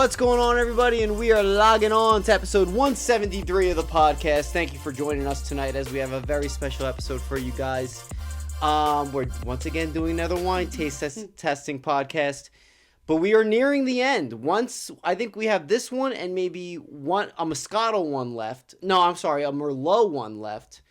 What's going on, everybody? And we are logging on to episode 173 of the podcast. Thank you for joining us tonight as we have a very special episode for you guys. We're once again doing another wine testing podcast, but we are nearing the end. I think we have this one and maybe a Moscato one left. No, I'm sorry, a Merlot one left.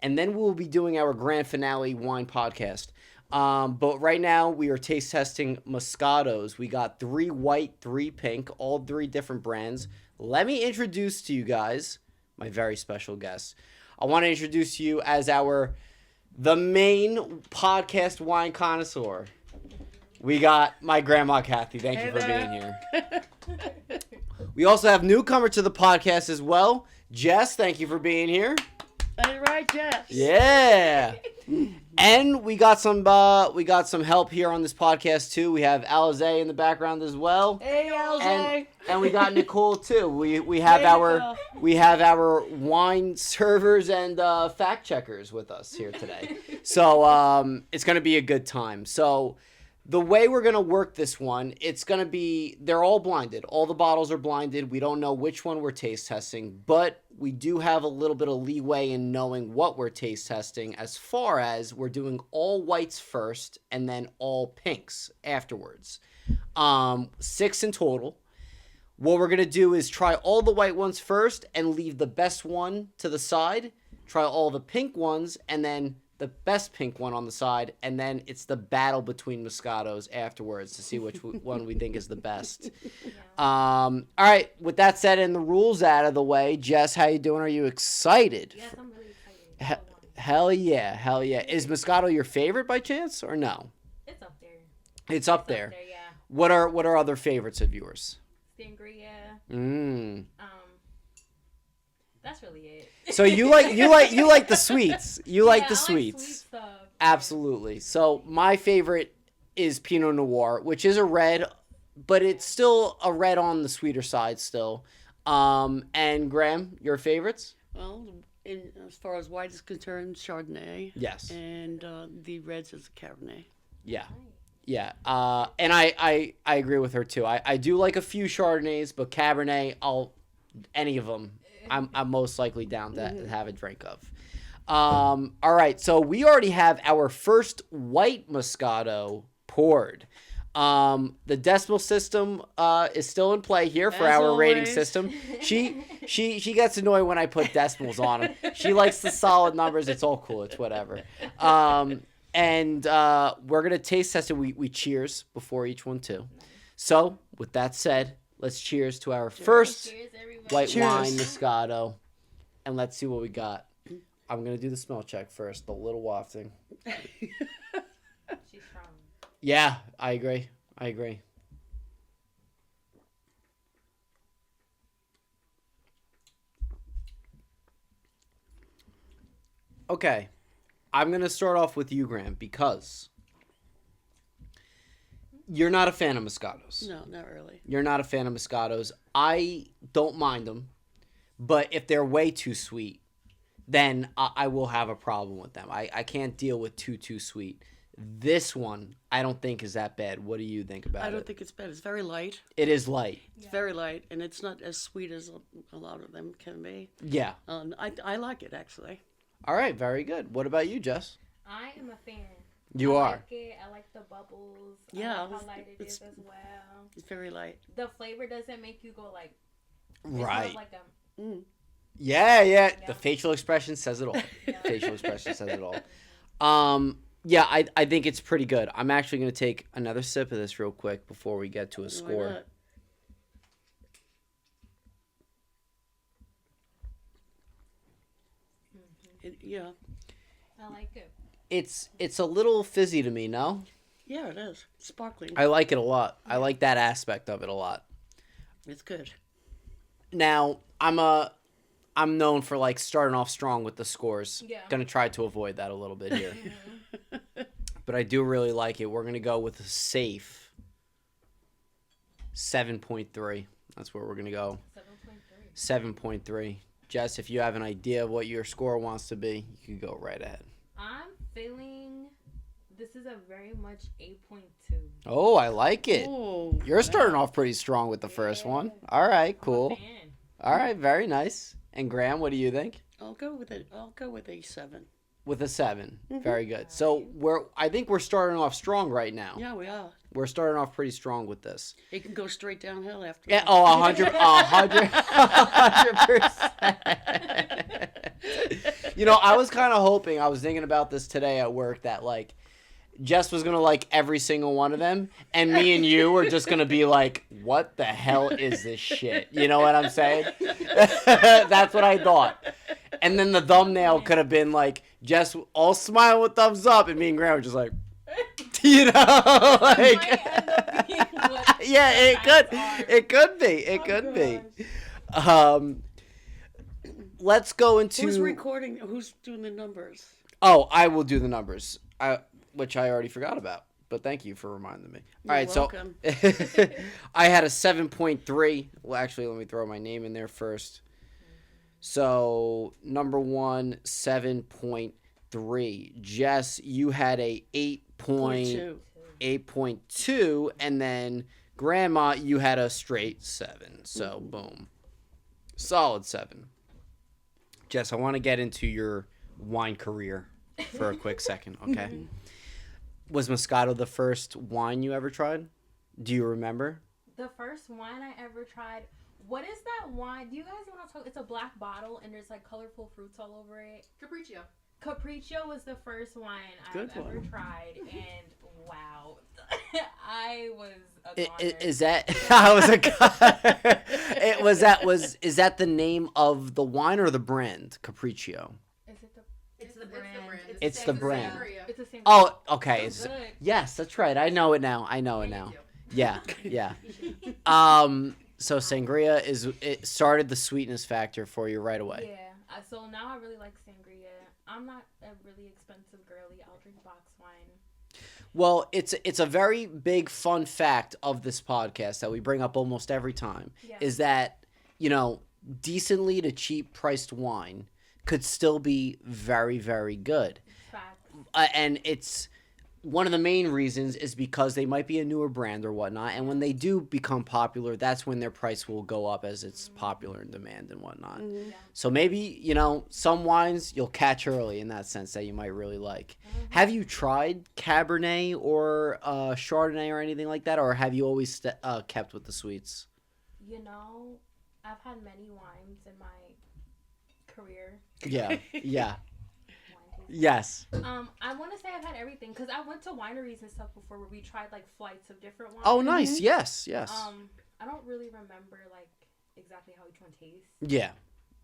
And then we'll be doing our grand finale wine podcast. But right now we are taste testing Moscatos. We got 3 white, 3 pink, all 3 different brands. Let me introduce to you guys my very special guest. I want to introduce to you as the main podcast wine connoisseur. We got my Grandma Cathy. Thank you for being here. We also have newcomer to the podcast as well, Jess. Thank you for being here. All right, Jess. Yeah. And we got some help here on this podcast too. We have Alize in the background as well. Hey, Alize. And we got Nicole too. We have our wine servers and fact checkers with us here today. So it's gonna be a good time. So the way we're going to work this one, it's going to be, they're all blinded. All the bottles are blinded. We don't know which one we're taste testing, but we do have a little bit of leeway in knowing what we're taste testing, as far as we're doing all whites first and then all pinks afterwards. 6 in total. What we're going to do is try all the white ones first and leave the best one to the side. Try all the pink ones and then the best pink one on the side, and then it's the battle between Moscatos afterwards to see which one we think is the best. Yeah. All right, with that said and the rules out of the way, Jess, how you doing? Are you excited? Yes, I'm really excited. Hell yeah. Is Moscato your favorite by chance, or no? It's up there. It's up there, yeah. What are other favorites of yours? Sangria. That's really it. So you like the sweets. You like the I sweets. Like sweet stuff. Absolutely. So my favorite is Pinot Noir, which is a red, but it's still a red on the sweeter side still. And Graham, your favorites? Well, as far as white is concerned, Chardonnay. Yes. And the reds is Cabernet. Yeah. Yeah. And I agree with her too. I do like a few Chardonnays, but Cabernet, any of them. I'm most likely down to have a drink of. All right, so we already have our first white Moscato poured. The decimal system is still in play here for our rating system. She gets annoyed when I put decimals on them. She likes the solid numbers. It's all cool. It's whatever. And we're gonna taste test it. We cheers before each one too. So with that said, let's cheers to our first white wine Moscato, and let's see what we got. I'm going to do the smell check first, the little wafting. She's strong. Yeah, I agree. Okay, I'm going to start off with you, Graham, because you're not a fan of Moscatos. No, not really. You're not a fan of Moscatos. I don't mind them, but if they're way too sweet, then I will have a problem with them. I can't deal with too sweet. This one, I don't think is that bad. What do you think about it? I don't think it's bad. It's very light. It is light. It's very light, and it's not as sweet as a lot of them can be. Yeah. I like it, actually. All right, very good. What about you, Jess? I am a fan. You are. Like it. I like the bubbles. Yeah, I like how light it is as well. It's very light. The flavor doesn't make you go like. Right. It's like a. Yeah. The facial expression says it all. Facial expression says it all. Yeah, I think it's pretty good. I'm actually going to take another sip of this real quick before we get to a score. Why not? Yeah. I like it. It's a little fizzy to me, no? Yeah, it is. Sparkling. I like it a lot. I like that aspect of it a lot. It's good. Now, I'm known for like starting off strong with the scores. Yeah. Gonna try to avoid that a little bit here. But I do really like it. We're gonna go with a safe 7.3. That's where we're gonna go. 7.3. 7.3. Jess, if you have an idea of what your score wants to be, you can go right ahead. I'm feeling This is a very much 8.2. Oh, I like it. Oh, You're starting off pretty strong with the first one. All right, I'm a cool. fan. All right, very nice. And Graham, what do you think? I'll go with it. I'll go with a 7. With a 7. Very good. So I think we're starting off strong right now. Yeah, we are. We're starting off pretty strong with this. It can go straight downhill after. Yeah. that. Oh, 100%. You know, I was kind of hoping. I was thinking about this today at work that like Jess was gonna like every single one of them, and me and you were just gonna be like, "What the hell is this shit?" You know what I'm saying? That's what I thought. And then the thumbnail could have been like Jess all smile with thumbs up, and me and Graham were just like, you know, like, Might end up being what yeah, the it could, facts are. it could be, it could be. Let's go into. Who's recording? Who's doing the numbers? Oh, I will do the numbers, which I already forgot about. But thank you for reminding me. All right, welcome. so I had a 7.3. Well, actually, let me throw my name in there first. So number 1, 7.3. Jess, you had a 8.2, and then Grandma, you had a straight 7. So boom, solid 7. Jess, I want to get into your wine career for a quick second, okay? Was Moscato the first wine you ever tried? Do you remember? The first wine I ever tried. What is that wine? Do you guys know what I'm talking? It's a black bottle and there's like colorful fruits all over it. Capriccio. Capriccio was the first wine Good I've ever one. tried, and wow, I was a goner. Is that I was a guy? Is that the name of the wine or the brand? Capriccio. Is it the? It's the brand. It's the brand. It's the same. Oh, okay. So good. Yes, that's right. I know it now. Yeah, yeah. So sangria it started the sweetness factor for you right away. Yeah. So now I really like sangria. I'm not a really expensive girly. I'll drink box wine. Well, it's a very big fun fact of this podcast that we bring up almost every time Yeah. is that, you know, decently to cheap priced wine could still be very, very good. Facts. And it's one of the main reasons is because they might be a newer brand or whatnot. And when they do become popular, that's when their price will go up as it's popular in demand and whatnot. Yeah. So maybe, you know, some wines you'll catch early in that sense that you might really like. Have you tried Cabernet or Chardonnay or anything like that? Or have you always kept with the sweets? You know, I've had many wines in my career. Yeah, yeah. Wine tasting. Yes. I want to say I've had everything because I went to wineries and stuff before where we tried like flights of different wines. Oh, nice. Yes, yes. I don't really remember like exactly how each one tastes. Yeah,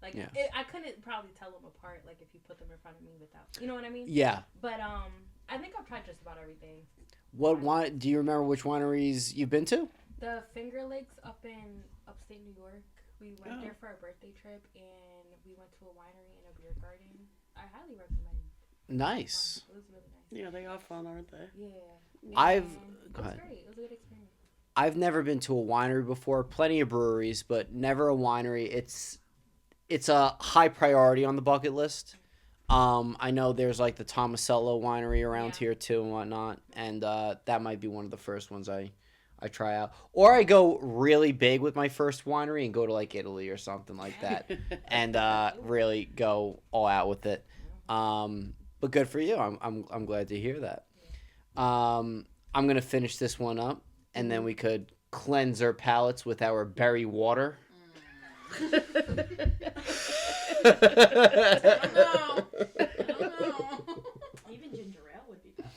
Like Yeah. I couldn't probably tell them apart like if you put them in front of me without, you know what I mean? yeah. But I think I've tried just about everything. What wine? Do you remember which wineries you've been to? The Finger Lakes up in upstate New York. We went Oh. there for a birthday trip and we went to a winery and a beer garden. I highly recommend. Nice. It was really nice. Yeah, they are fun, aren't they? Yeah. I've- And go it was ahead. great. It was a good experience. I've never been to a winery before. Plenty of breweries, but never a winery. It's a high priority on the bucket list. I know there's like the Tomasello winery around Yeah. here too and whatnot, and that might be one of the first ones I try out. Or I go really big with my first winery and go to like Italy or something like that, and really go all out with it. But good for you. I'm glad to hear that. I'm gonna finish this one up, and then we could cleanse our palates with our berry water. I don't know. Even ginger ale would be better.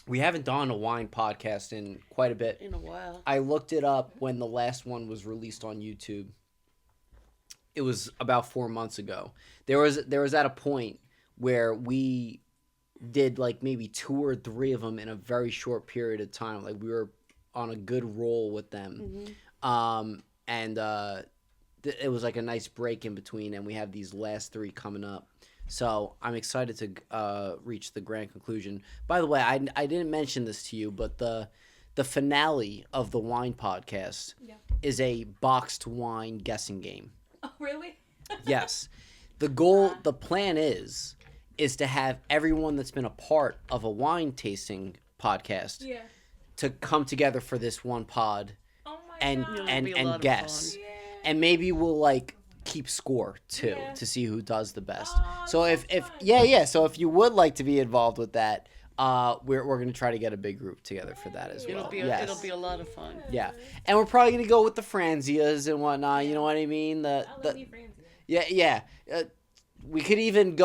We haven't done a wine podcast in quite a bit. In a while. I looked it up when the last one was released on YouTube. It was about 4 months ago. There was at a point where we did like maybe 2 or 3 of them in a very short period of time. Like we were on a good roll with them. It was like a nice break in between, and we have these last 3 coming up. So I'm excited to reach the grand conclusion. By the way, I didn't mention this to you, but the finale of the wine podcast Yeah. is a boxed wine guessing game. Oh, really? Yes. the plan is to have everyone that's been a part of a wine tasting podcast Yeah. to come together for this one pod Oh my and god. It'll be a lot and of guess. fun. Yeah. And maybe we'll like keep score too Yeah. to see who does the best. Oh, So that's if fun. so if you would like to be involved with that, we're gonna try to get a big group together for that as well. It'll be Yes. it'll be a lot of fun. Yeah, and we're probably gonna go with the Franzias and whatnot. You know what I mean? I love you, Francie. Yeah. We could even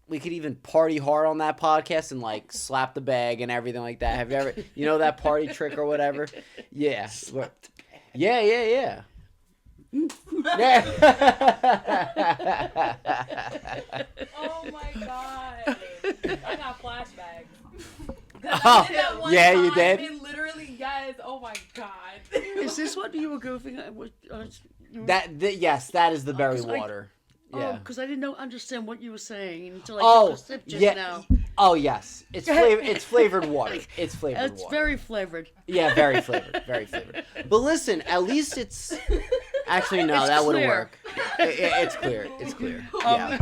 we could even party hard on that podcast and like slap the bag and everything like that. Have you ever, that party trick or whatever? Yeah. Yeah. Yeah. Oh my god. I got flashbacks. Oh, yeah, you did? It literally, guys, oh my god. Is this what you were goofing at? Yes, that is the berry was like- water. Oh, Yeah. because I didn't understand what you were saying until I Oh, took a sip just yeah. now. Oh yes, it's flavored water. It's flavored It's water. very flavored. Yeah, very flavored. Very flavored. But listen, at least it's actually no, It's that wouldn't clear. work. It's clear. It's clear. Yeah.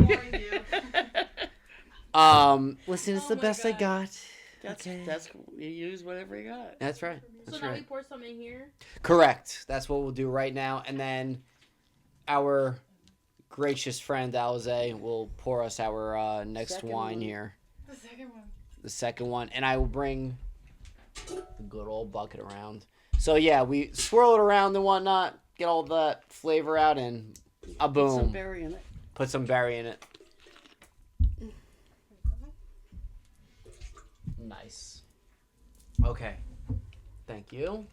Listen, it's Oh the my best I God. got. That's Okay. that's cool. You use whatever you got. That's right. So That's now we right. pour some in here. Correct. That's what we'll do right now, and then our gracious friend Alize will pour us our next Second wine one. here. The second one. The second one, and I will bring the good old bucket around. So yeah, we swirl it around and whatnot, get all that flavor out, and a Some boom, berry in it. put some berry in it. Nice. Okay. Thank you.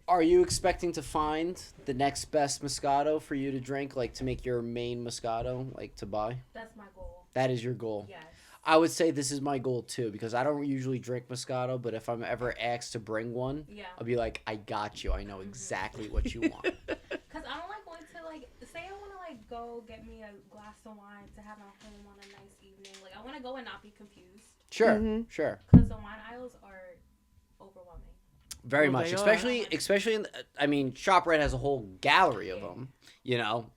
Are you expecting to find the next best Moscato for you to drink, like to make your main Moscato, like to buy? That's my goal. That is your goal. Yes. I would say this is my goal too, because I don't usually drink Moscato, but if I'm ever asked to bring one, Yeah. I'll be like, I got you. I know exactly what you want. Because I don't like going to, like, say I want to, like, go get me a glass of wine to have at home on a nice evening. Like, I want to go and not be confused. Sure, sure. Because the wine aisles are overwhelming. Very Well, much, they especially in ShopRite has a whole gallery of them,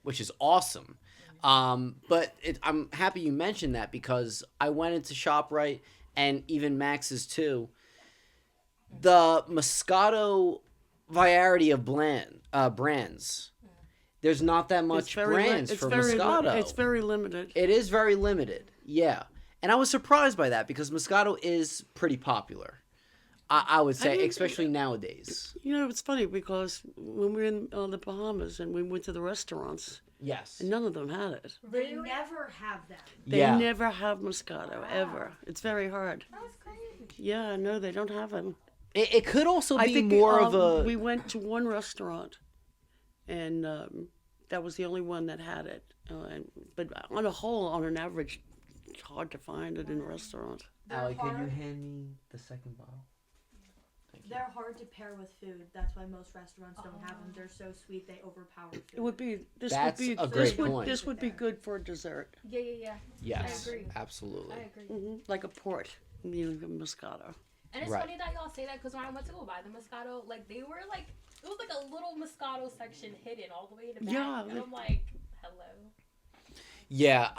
which is awesome. But I'm happy you mentioned that, because I went into ShopRite and even Max's too. The Moscato variety of brands. There's not that much brands for Moscato. It's very limited. It is very limited, yeah. And I was surprised by that, because Moscato is pretty popular. I would say, think- especially nowadays. It's funny because when we were in the Bahamas and we went to the restaurants, Yes. and none of them had it. They never have that. They Yeah. never have Moscato, ever. It's very hard. That's crazy. Yeah, no, they don't have them. It could also I be think more of a. we went to one restaurant, and that was the only one that had it. But on a whole, on an average, it's hard to find it in a restaurant. Allie, could you hard. hand me the second bottle? Thank you. They're hard to pair with food. That's why most restaurants don't have them. They're so sweet they overpower food. It would be this That's would be a this great would point. this would be good for dessert, Yeah. Yes, I agree. absolutely. I agree. like a port, Moscato. And it's Right. funny that y'all say that, because when I went to go buy the Moscato, like, they were, like, it was, like, a little Moscato section hidden all the way in the back. Yeah, And I'm like, hello. Yeah,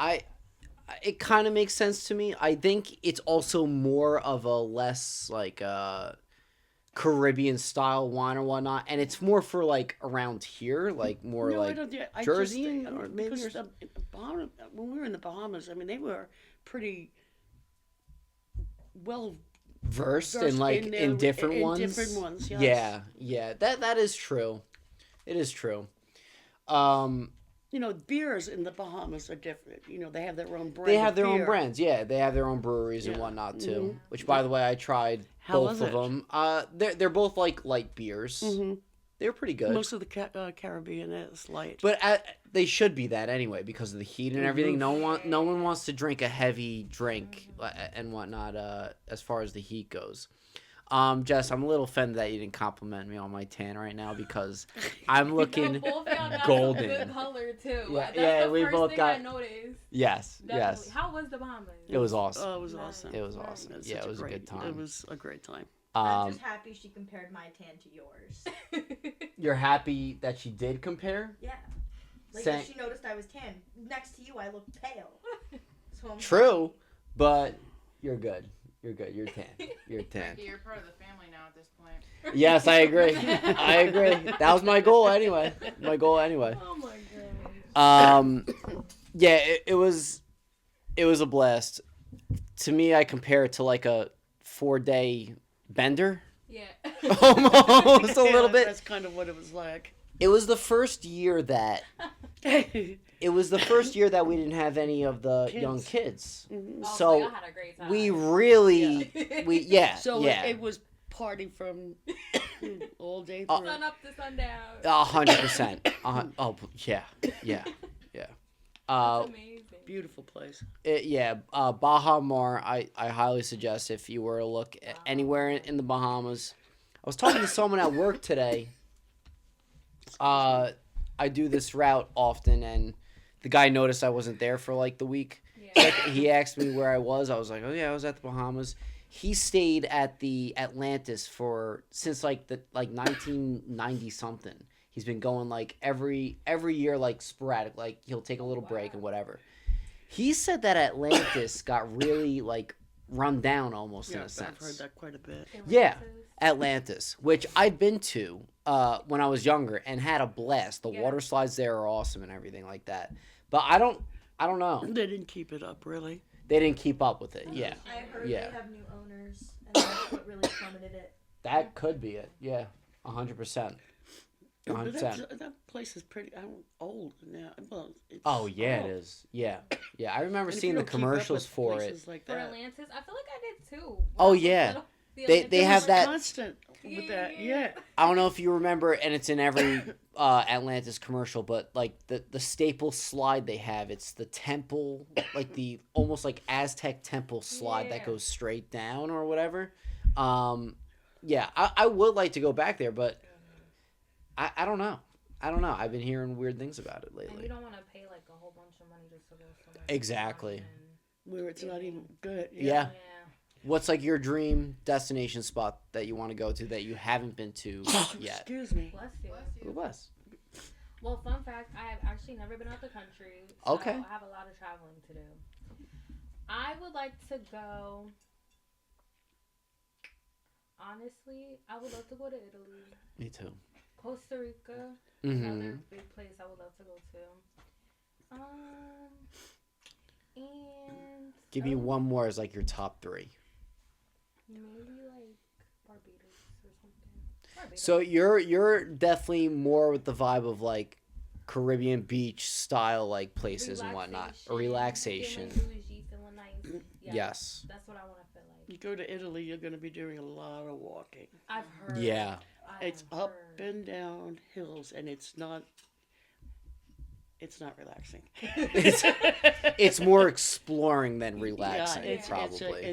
it kind of makes sense to me. I think it's also more of a less like Caribbean style wine or whatnot, and it's more for like around here, like more No, like I don't. Yeah, I Jersey just, or maybe because or Bahamas, when we were in the Bahamas, I mean, they were pretty well versed in versed like in in their- different in ones. different ones, yes. Yeah. That is true. It is true. Beers in the Bahamas are different. They have their own brand. They have of their own beer. brands. Yeah, they have their own breweries and Yeah. whatnot too. Mhm. Which, by the way, I tried How both was of it? them. They're both like light beers. Mhm. They're pretty good. Most of the Caribbean is light. But they should be that anyway, because of the heat and everything. No one wants to drink a heavy drink and whatnot. As far as the heat goes, Jess, I'm a little offended that you didn't compliment me on my tan right now, because I'm looking Both of y'all got golden. some good color, too. Yeah, That's yeah, the we first both thing got- I noticed. yes, Definitely. yes. How was the Bahamas? It was awesome. Oh, it was Nice. awesome. It was awesome. It's Yeah, such it was a good time. It was a great time. I'm Um, just happy she compared my tan to yours. you're happy that she did compare? Yeah. Like, Saying- if she noticed I was tan. Next to you, I look pale. So I'm True, but you're good. You're good. You're tan. You're tan. Frankie, you're part of the family now at this point. Yes, I agree. I agree. That was my goal anyway. My goal anyway. Oh my god. Yeah, it was a blast. To me, I compare it to like a 4-day bender. Yeah. Almost a little bit. That's kind of what it was like. It was the first year that we didn't have any of the Kids. young kids. Mhm. Oh, So y'all had a great time. we really So yeah. it was party from all day Uh, through. Sun up to sundown. 100%. Oh yeah. That's amazing. Beautiful place. Baja Mar. I highly suggest if you were to look at anywhere in the Bahamas. I was talking to someone at work today. I do this route often, and the guy noticed I wasn't there for like the week. Yeah. He asked me where I was. I was like, oh yeah, I was at the Bahamas. He stayed at the Atlantis since like 1990 something. He's been going like every year, like sporadic. Like he'll take a little break and whatever. He said that Atlantis got really like run down almost in a sense. I've heard that quite a bit. Yeah, Atlantis, which I've been to when I was younger and had a blast. The water slides there are awesome and everything like that. But I don't know. They didn't keep it up, really. They didn't keep up with it. Yeah, I heard Yeah. they have new owners, and that's what really plummeted it. that could be it. Yeah, 100%. But 100%. that place is pretty old now. Well, it's Oh yeah, old. it is. Yeah. I remember And if seeing you the don't keep up commercials with for it. places like For that, Atlantis, I feel like I did too. Oh, yeah. They have it's that- constant with that. Yeah. Yeah. I don't know if you remember, and it's in every Atlantis commercial, but like the staple slide they have, it's the temple, like the almost like Aztec temple slide that Yeah. goes straight down or whatever. Yeah, I would like to go back there, but I don't know. I've been hearing weird things about it And lately. you don't want to pay like a whole bunch of money just to go somewhere. Exactly. And- Where it's not even good. Yeah. Yeah. What's like your dream destination spot that you want to go to that you haven't been to yet? Excuse me. Bless you. Who was? Well, fun fact, I have actually never been out the country. So Okay. I have a lot of traveling to do. I would like to go. Honestly, I would love to go to Italy. Me too. Costa Rica, Mm-hmm. another big place I would love to go to. And Give me one more as like your top 3. maybe like Barbados or something. Barbados. So you're definitely more with the vibe of like Caribbean beach style like places and whatnot. Relaxation. Get my bougie, feeling nice. Yeah, Yes. That's what I want to feel like. You go to Italy, you're going to be doing a lot of walking. I've heard. Yeah. I It's have up heard. and down hills, and it's not relaxing. It's more exploring than relaxing, yeah, probably.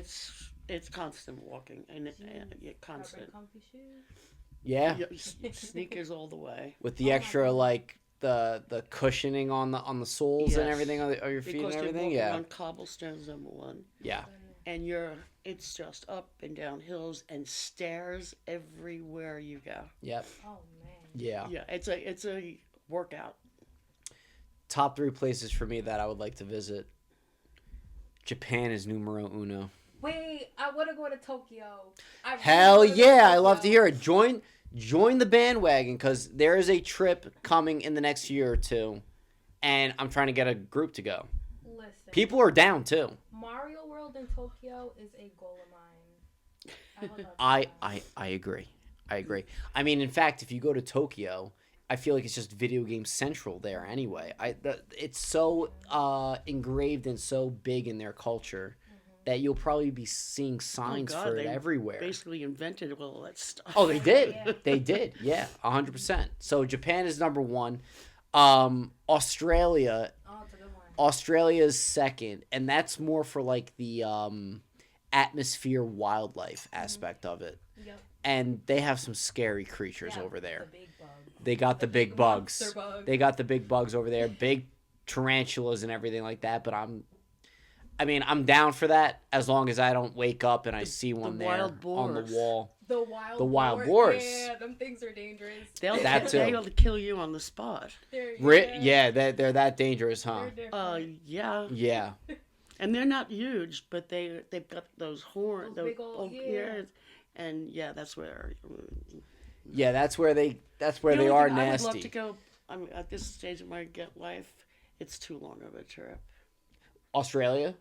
it's constant walking and Gotta constant. bring comfy shoes. Yeah. Sneakers all the way. With the Oh my extra God. like the cushioning on the soles and Yes. everything on your feet Because and you're everything. walking Yeah. on cobblestones, number one, Yeah. and it's just up and down hills and stairs everywhere you go. Yep. Oh man. Yeah. Yeah, it's a workout. Top 3 places for me that I would like to visit. Japan is numero uno. Wait, I want to go to Tokyo. I really Hell wanna go yeah, I love to Tokyo. hear it. Join the bandwagon because there is a trip coming in the next year or two, and I'm trying to get a group to go. Listen, People are down too. Mario World in Tokyo is a goal of mine. I would love to I agree. I agree. I mean, in fact, if you go to Tokyo, I feel like it's just video game central there anyway. It's so engraved and so big in their culture that you'll probably be seeing signs God, for it they everywhere. Basically invented all that stuff. Oh, they did. Yeah. They did. Yeah, 100%. So Japan is number 1. Australia Oh, it's a good one. Australia's second, and that's more for like the atmosphere wildlife aspect of it. Yep. And they have some scary creatures Yeah, over there. The big bugs. They got the big bugs. monster bugs. They got the big bugs over there, big tarantulas and everything like that. But I mean, I'm down for that as long as I don't wake up and I see one there wild on the boars. wall. The wild The wild boar- boars. Yeah, them things are dangerous. That too. They'll kill you on the spot. Yeah, they're that dangerous, huh? They're different. Yeah. Yeah. And they're not huge, but they've got those horns, Those big old- yeah. ears, and yeah, that's where. Yeah, that's where they The are only thing I would nasty. love to go. I mean, at this stage of my life, it's too long of a trip. Australia?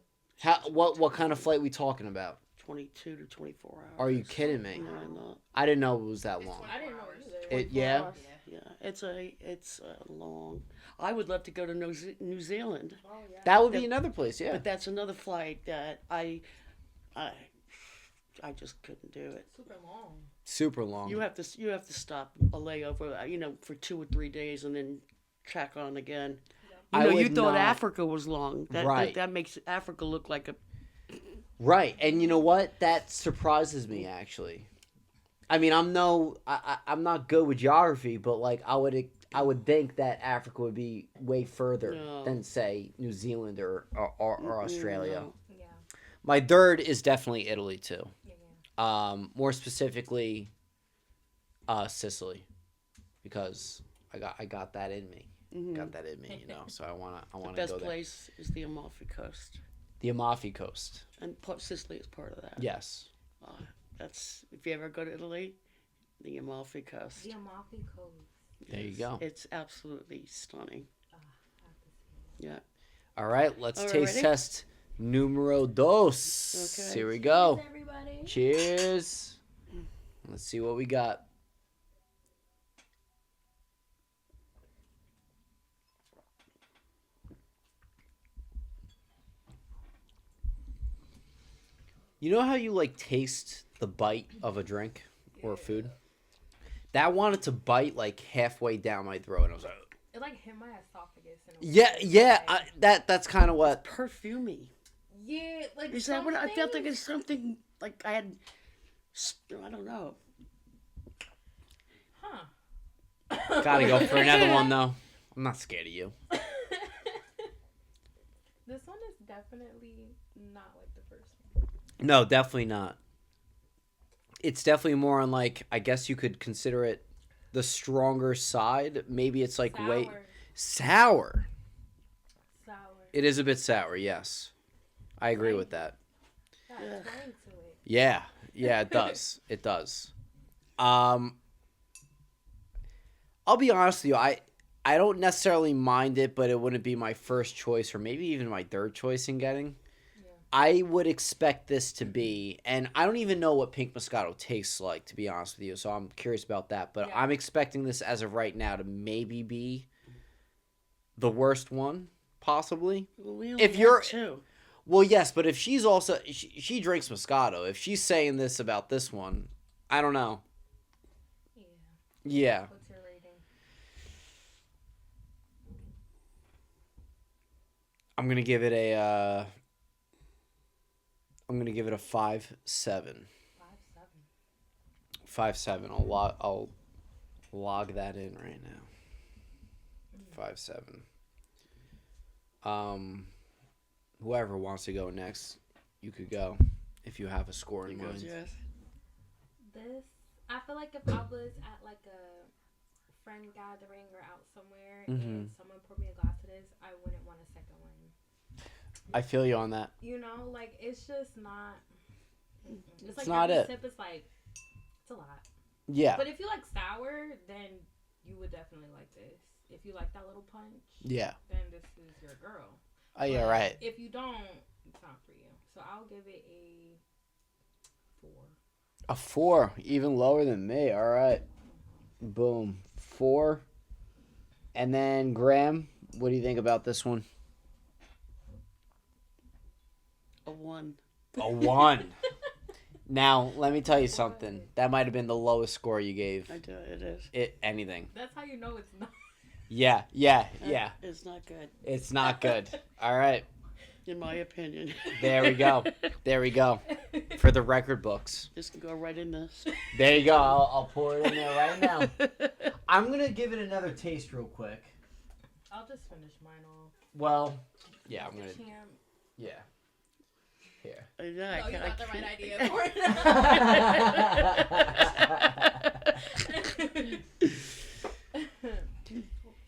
What kind of flight we talking about? 22 to 24 hours. Are you kidding me? No, I'm not. I didn't know it was that long. I didn't know either. Yeah. Yeah, it's long. I would love to go to New Zealand, Oh, yeah. That would be another place, yeah. but that's another flight that I just couldn't do it. Super long. Super long. You have to stop a layover, for 2 or 3 days and then track on again. I You would thought not- Africa was long. Right. That makes Africa look like a. Right, and you know what? That surprises me actually. I mean, I'm not good with geography, but like I would think that Africa would be way further No. than say New Zealand or Australia. No. Yeah. My third is definitely Italy too. Yeah. More specifically, Sicily, because I got that in me. Got that in me, So I wanna The go best there. place is the Amalfi Coast, The Amalfi Coast. and Sicily is part of that. Yes. That's if you ever go to Italy, the Amalfi Coast. The Amalfi Coast. There you go. It's absolutely stunning. Yeah. All right, let's All right, taste ready? test numero dos. Okay. Here we go. Cheers, everybody. Cheers. Let's see what we got. You know how you like taste the bite of a drink or food? That wanted to bite like halfway down my throat, and I was like, It like hit my esophagus. In a yeah, weird yeah. way. That's kind of what. Perfumey. Yeah, like Is that what I felt like? something- It's something like I had. I don't know. Huh. Gotta go for another one though. I'm not scared of you. This one is definitely not like the first one. No, definitely not. It's definitely more on like I guess you could consider it the stronger side. Maybe it's like Sour. way sour. Sour. It is a bit sour, yes. I agree with that. Got Yeah. a twang to it. Yeah. Yeah, it does. It does. I'll be honest with you, I don't necessarily mind it, but it wouldn't be my first choice or maybe even my third choice in getting. I would expect this to be, and I don't even know what pink Moscato tastes like, to be honest with you, so I'm curious about that. But Yeah. I'm expecting this as of right now to maybe be the worst one, possibly. Well, we only If you're- had two. Well, yes, but if she's also, she drinks Moscato. If she's saying this about this one, I don't know. Yeah. Yeah. What's your rating? I'm going to give it a, I'm going to give it a 5.7. 5.7. 5.7. I'll log that in right now. 5.7. Whoever wants to go next, you could go if you have a score in mind. Yes. This, I feel like if I was at like a friend gathering or out somewhere and someone poured me a glass of this, I wouldn't want a second one. I feel you on that. You know, like it's just not. It's like not every it. sip is like, it's a lot. Yeah. But if you like sour, then you would definitely like this. If you like that little punch, Yeah. then this is your girl. Oh, yeah, But right. If you don't, it's not for you. So I'll give it a 4. A 4, even lower than me. All right. Boom. 4. And then, Graham, what do you think about this one? A 1. A 1. Now, let me tell you something. That might have been the lowest score you gave I do. It is. it anything. That's how you know it's not. Yeah. It's not good, It's not good. All right. in my opinion. There we go. There we go. For the record books. Just go right in this. There you go. I'll pour it in there right now. I'm going to give it another taste real quick. I'll just finish mine off. Well, yeah, I'm going to. Champ. Yeah. here. Yeah, No, I you can't- got the right I idea for it.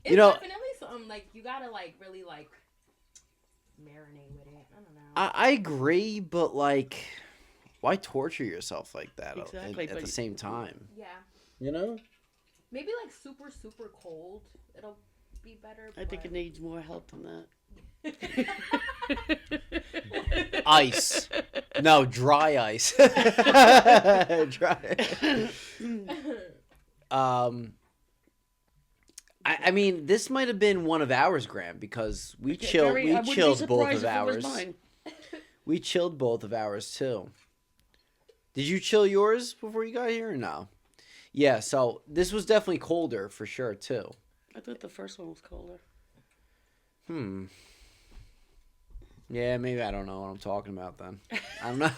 It's You know- definitely something like you gotta like really like marinate with it. I don't know. I agree, but like, why torture yourself like that Exactly, at but- the same time? Yeah, You know? maybe like super super cold. It'll be better. I think but- it needs more help than that. Ice. No, dry ice. Dry. I mean, this might have been one of ours, Graham, because we chilled. I We wouldn't be chilled both surprised of if it was ours. mine. We chilled both of ours too. Did you chill yours before you got here or no? Yeah, so this was definitely colder for sure too. I thought the first one was colder. Yeah, maybe I don't know what I'm talking about then. I don't know.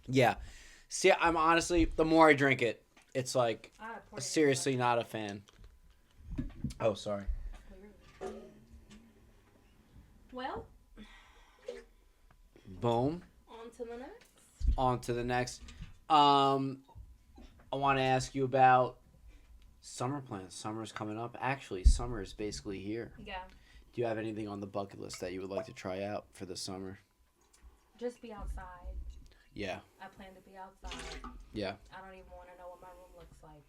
Yeah. See, I'm honestly, the more I drink it, it's like, I poured it in seriously not a fan. Oh, sorry. Well, Boom. on to the next. On to the next. I want to ask you about summer plans. Summer's coming up. Actually, summer is basically here. Yeah, Do you have anything on the bucket list that you would like to try out for the summer? just be outside. Yeah. I plan to be outside. Yeah. I don't even want to know what my room looks like.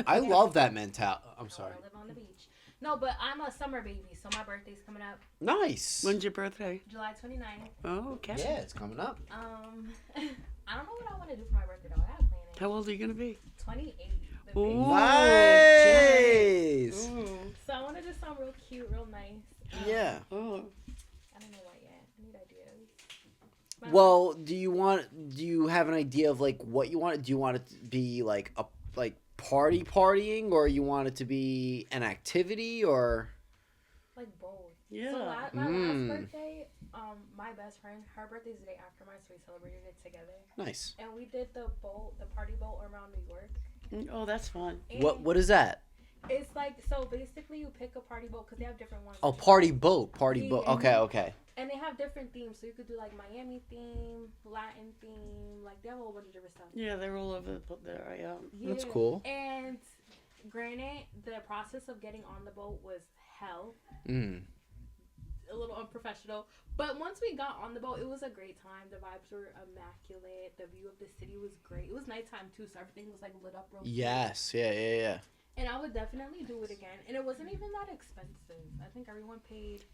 I love that mentality. I'm I sorry. want to live on the beach. No, but I'm a summer baby, so my birthday's coming up Nice. When's your birthday? July 29th. Oh, okay. Yeah, it's coming up. I don't know what I want to do for my birthday though. I gotta plan it. How old are you gonna be? 28. The Ooh. baby. Nice. Ooh. So I want to do something real cute, real nice. Yeah. Oh. I don't know what yet. I need ideas. My Well, do you have an idea of like what you want? Do you want it to be like a partying, or you want it to be an activity, or like both. Yeah. So my Mm. last birthday, my best friend, her birthday's the day after mine, so we celebrated it together. nice? And we did the party boat around New York. Oh, that's fun. And What is that? It's like, so basically you pick a party boat because they have different ones. Oh, party boat. Yeah. Okay. And they have different themes, so you could do like Miami theme, Latin theme, like they have a whole bunch of different stuff. Yeah, they're all over there. Yeah. That's cool. And granted, the process of getting on the boat was hell, Mm. a little unprofessional. But once we got on the boat, it was a great time. The vibes were immaculate. The view of the city was great. It was nighttime too, so everything was like lit up real. Yes. Yeah. And I would definitely do it again. And it wasn't even that expensive. I think everyone paid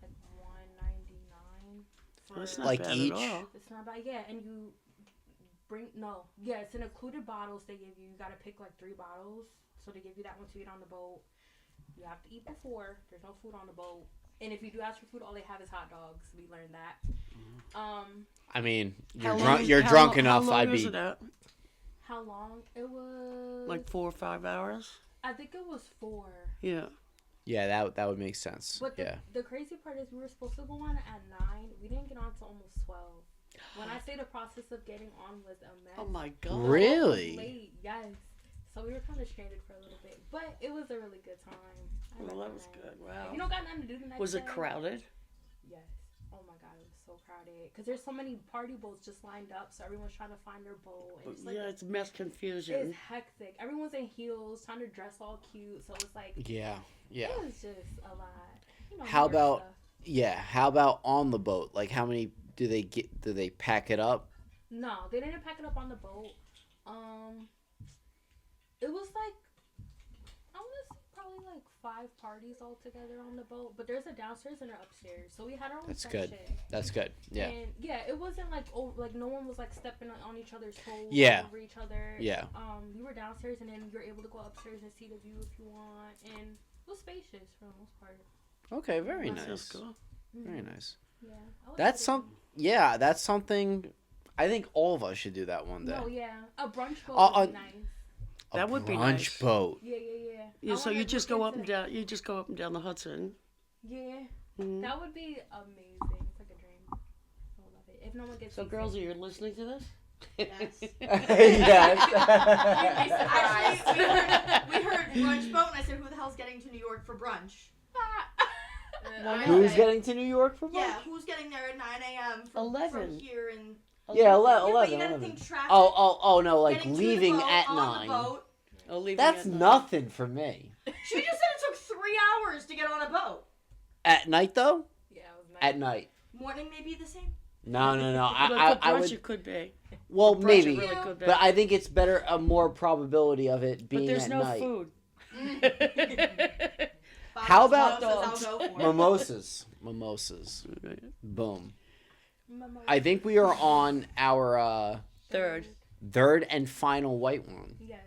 like $199 for That's not Like bad each? at all. It's not bad, yeah. And you it's an included bottles they give you. You gotta pick like 3 bottles. So they give you that one to eat on the boat. You have to eat before. There's no food on the boat. And if you do ask for food, all they have is hot dogs. We learned that. I mean, How you're long drunk. is- You're how drunk lo- enough. How long I'd is be. it at? How long? It was Like 4 or 5 hours? I think it was 4. Yeah. Yeah, that would make sense. But Yeah. the crazy part is we were supposed to go on at 9. We didn't get on till almost 12. When I say the process of getting on was a mess. Oh my god. Really? Late, yes. So we were kind of stranded for a little bit, but it was a really good time. I Well, liked that was the night. good. If Wow. you don't got nothing to do the next Was day. it crowded? Yes. Oh my god, it was so crowded. Because there's so many party boats just lined up, so everyone's trying to find their boat. And it's like, Yeah, it's mass it's confusion. hectic. Everyone's in heels, trying to dress all cute, so it's like, Yeah. it was just a lot. You know, How New York about- stuff. Yeah. How about on the boat? Like, how many do they get? Do they pack it up? No, they didn't pack it up on the boat. It was like, I want to say probably like 5 parties all together on the boat. But there's a downstairs and an upstairs, so we had our own That's section. good. That's good. Yeah. And yeah, it wasn't like like no one was like stepping on each other's toes. Yeah. Over each other. Yeah. We were downstairs, and then you're able to go upstairs and see the view if you want, and it was spacious for the most part. Okay. Very That sounds nice. cool. Very nice. Yeah. I would That's do it some. Yeah. That's something. I think all of us should do that one day. again. No, yeah, a brunch boat Uh, would be nice. A That would be brunch nice. boat. Yeah. Yeah, I so wanna you just look go up into and down. You just go up and down the Hudson. Yeah. Mhm. That would be amazing. It's like a dream. I would love it. If no one gets So, seasick. girls, are you listening to this? Yes. Yes. Actually, we heard brunch boat, and I said, "Who the hell's getting to New York for brunch?" Who's getting to New York for Yeah, lunch? who's getting there at 9 a.m. from 11. here and Yeah, yeah, but 11. you gotta 11. think traffic. Oh, no, like getting to the leaving boat, at on 9. The boat. Oh, leaving That's at 9. nothing for me. She just said it took 3 hours to get on a boat. At night, though? Yeah, it was nice. At night. Morning may be the same. No. But for I brunch, would. it could be. Well, For brunch, maybe. It really could be. But I think it's better, a more probability of it being But there's at no night. food. How about Mimosas, I'll go for it. Mimosas? Boom. Mama. I think we are on our Third. third and final white one. Yes.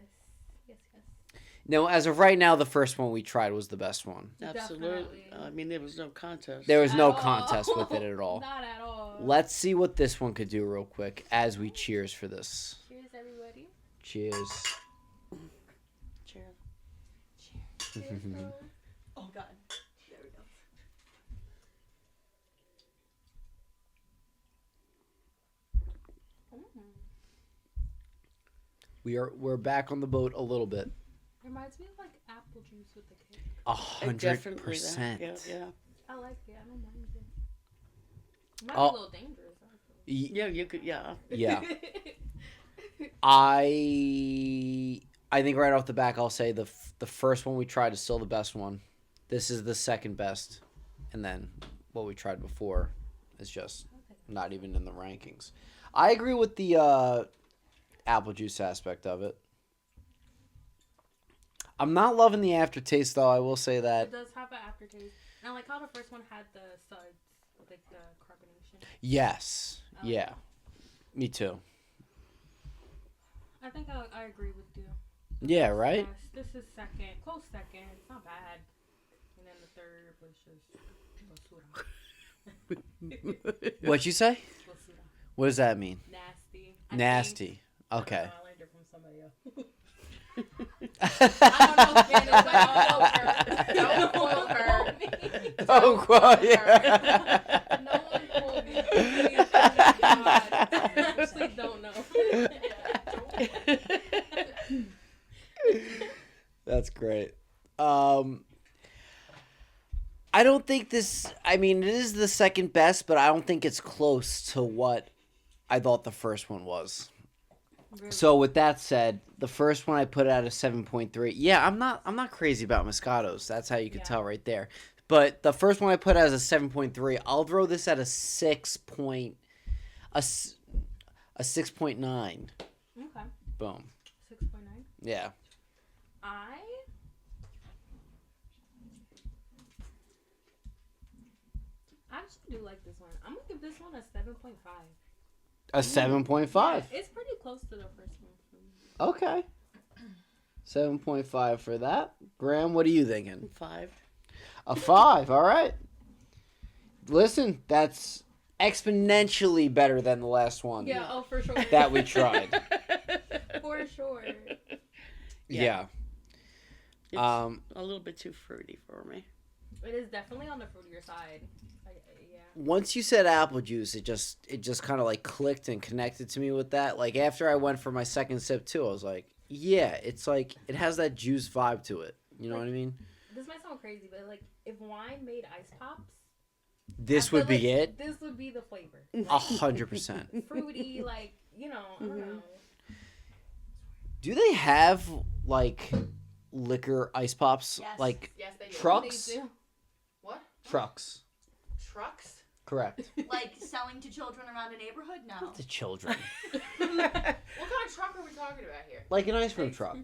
Now, as of right now, the first one we tried was the best one. Absolutely. Definitely. I mean, there was no contest. There was no At all. contest with it at all. Not at all. Let's see what this one could do real quick as we cheers for this. Cheers, everybody. Cheers. Cheers. Cheers. Oh god. There we go. We're back on the boat a little bit. Reminds me of like apple juice with the cake. 100%. Yeah. I like it. I don't mind it. It might Oh. be a little dangerous. Yeah, you could. Yeah. Yeah. I think right off the back I'll say the first one we tried is still the best one. This is the second best, and then what we tried before is just not even in the rankings. I agree with the apple juice aspect of it. I'm not loving the aftertaste though. I will say that. It does have an aftertaste. And I like how the first one had the suds, like the carbonation. Yes. I like Yeah. that. Me too. I think I agree with you. Yeah. Right. Yes, this is second, close second. It's not bad. And then the third was just basura. What'd you say? Basura. What does that mean? Nasty. Nasty. I Okay. don't know, I learned it from somebody else. I don't know Spanish, but don't quote her. Don't quote, yeah. No one quote me. Please, God. I actually don't know. That's great. I don't think this. I mean, it is the second best, but I don't think it's close to what I thought the first one was. Really? So with that said, the first one I put at a 7.3. Yeah, I'm not crazy about Moscatos. That's how you can tell right there. But the first one I put as a 7.3. I'll throw this at a 6.9. Okay. Boom. 6.9. Yeah. I actually do like this one. I'm gonna give this one a 7.5. A 7.5. Yeah, it's pretty close to the first one for me. Okay. 7.5 for that. Graham, what are you thinking? 5. A 5. All right. Listen, that's exponentially better than the last one Yeah, oh for sure. that we tried. For sure. Yeah. It's a little bit too fruity for me. It is definitely on the fruitier side. Yeah. Once you said apple juice, it just kind of like clicked and connected to me with that. Like after I went for my second sip too, I was like, yeah, it's like it has that juice vibe to it. You know what I mean? This might sound crazy, but like if wine made ice pops, This I feel would be like it. This would be the flavor. 100%. Fruity, like, you know, I don't know. Do they have like liquor ice pops? Yes. Like Yes, they do. trucks? They do. What? Trucks. Trucks? Correct. Like selling to children around a neighborhood? No. The children. What kind of truck are we talking about here? Like an ice cream truck.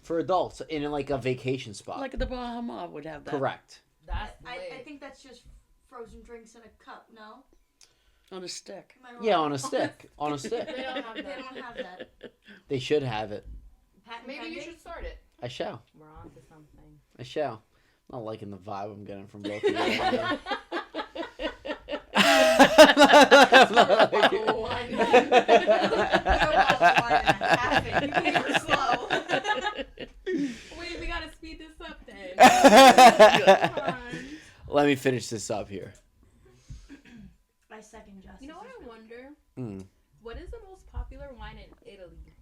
For adults in like a vacation spot. Like the Bahama would have that. Correct. That's I lit. think that's just frozen drinks in a cup, no? On a stick. Am I wrong? Yeah, on a stick. On a stick. They don't have They that. don't have that. They should have it. Patent Maybe you pending? should start it. I shall. We're on to something. I shall. I'm not liking the vibe I'm getting from both of you. Wait, we gotta speed this up then. Let me finish this up here. I second Justice. You know what I wonder? Mm. What is the most popular wine in Italy?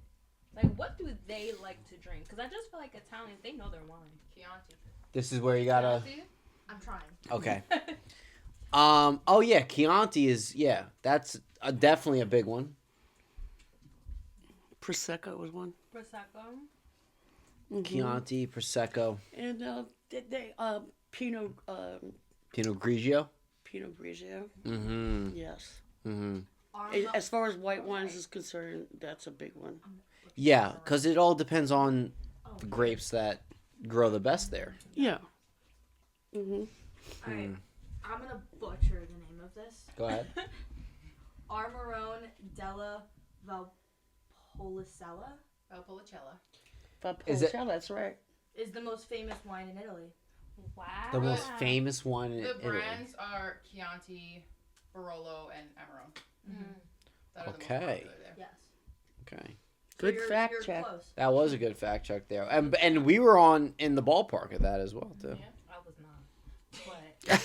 Like, what do they like to drink? Because I just feel like Italians, they know their wine. Chianti. This is where you gotta. Chianti? I'm trying. Okay. Oh yeah, Chianti is that's definitely a big one. Prosecco was one. Prosecco. Chianti, Prosecco, And Pinot Pinot Grigio. Pinot Grigio. Mm-hmm. Yes. Mm-hmm. As far as white wines is concerned, that's a big one. Yeah, because it all depends on the grapes that grow the best there. Yeah. Mhm. Alright, I'm gonna butcher the name of this. Go ahead. Armarone della Valpolicella Valpolicella. Is it- Valpolicella, that's right. is the most famous wine in Italy. Wow. The most famous one in The Italy. brands are Chianti, Barolo, and Amarone. That are the most Okay. popular there. Yes. Okay. Good You're fact check. Close. That was a good fact check there, and we were in the ballpark of that as well too. I was not. But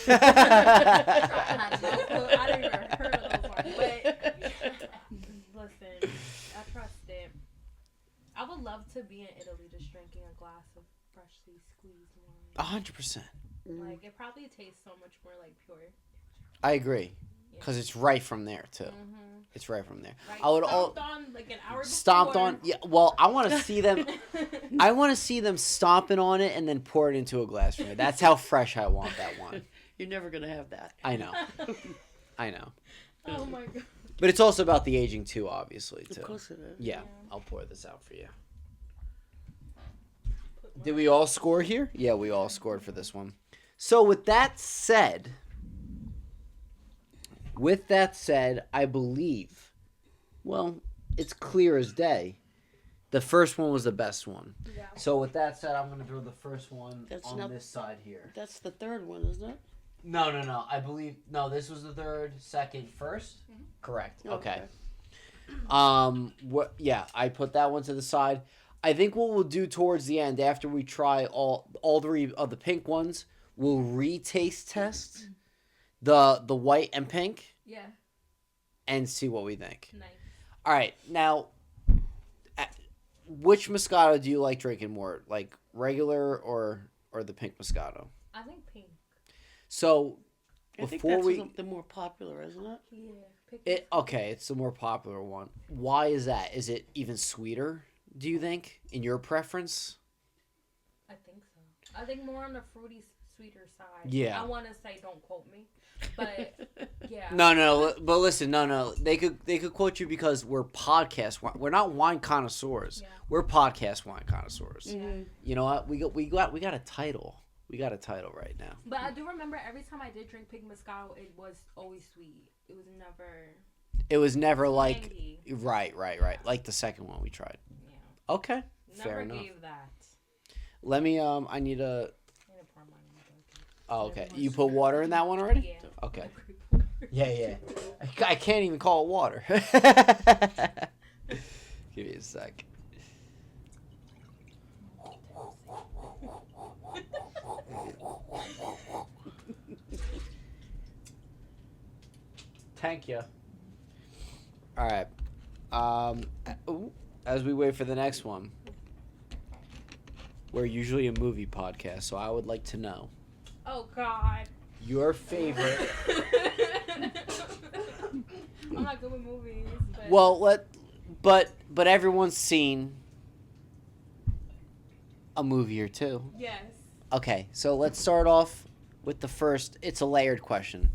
I didn't even heard of those ones. But listen, I trust it. I would love to be in Italy just drinking a glass of freshly squeezed wine. 100%. Like it probably tastes so much more like pure. I agree, because it's right from there too. It's right from there. I would stomped on like an hour before. stomped on. Yeah. Well, I want to see them. I want to see them stomping on it and then pour it into a glass for me. That's how fresh I want that wine. You're never gonna have that. I know. I know. Oh my god. But it's also about the aging too, obviously too. Of course it is. Yeah, I'll pour this out for you. Did we all score here? Yeah, we all scored for this one. So with that said, I believe, well, it's clear as day. The first one was the best one. Yeah. So with that said, I'm gonna throw the first one That's on not- this side here. That's the third one, isn't it? No. I believe this was the third, second, first. Correct. Okay. I put that one to the side. I think what we'll do towards the end, after we try all three of the pink ones, we'll retaste test the white and pink Yeah. and see what we think. Nice. All right, now, which Moscato do you like drinking more, like regular or the pink Moscato? I think pink. So I think before that's the more popular, isn't it? Yeah. it's the more popular one. Why is that? Is it even sweeter? Do you think, in your preference? I think so. I think more on the fruity, sweeter side. Yeah. I want to say don't quote me, but yeah. No, but listen, no. They could quote you because we're we're not wine connoisseurs. Yeah. We're podcast wine connoisseurs. Mm-hmm. You know what? We got a title. We got a title right now. But I do remember every time I did drink pink Moscato, it was always sweet. It was never. It was never like tangy. right. Like the second one we tried. Yeah. Okay, Never fair enough. gave that. Let me I need a. I need to pour mine in the Oh, okay. You put water in that one already? Yeah. Okay. Yeah. I can't even call it water. Give me a sec. Thank you. All right. As we wait for the next one, we're usually a movie podcast, so I would like to know Oh God. your favorite. I'm not good with movies. But Well, but everyone's seen a movie or two. yes. Okay, so let's start off with the first. It's a layered question.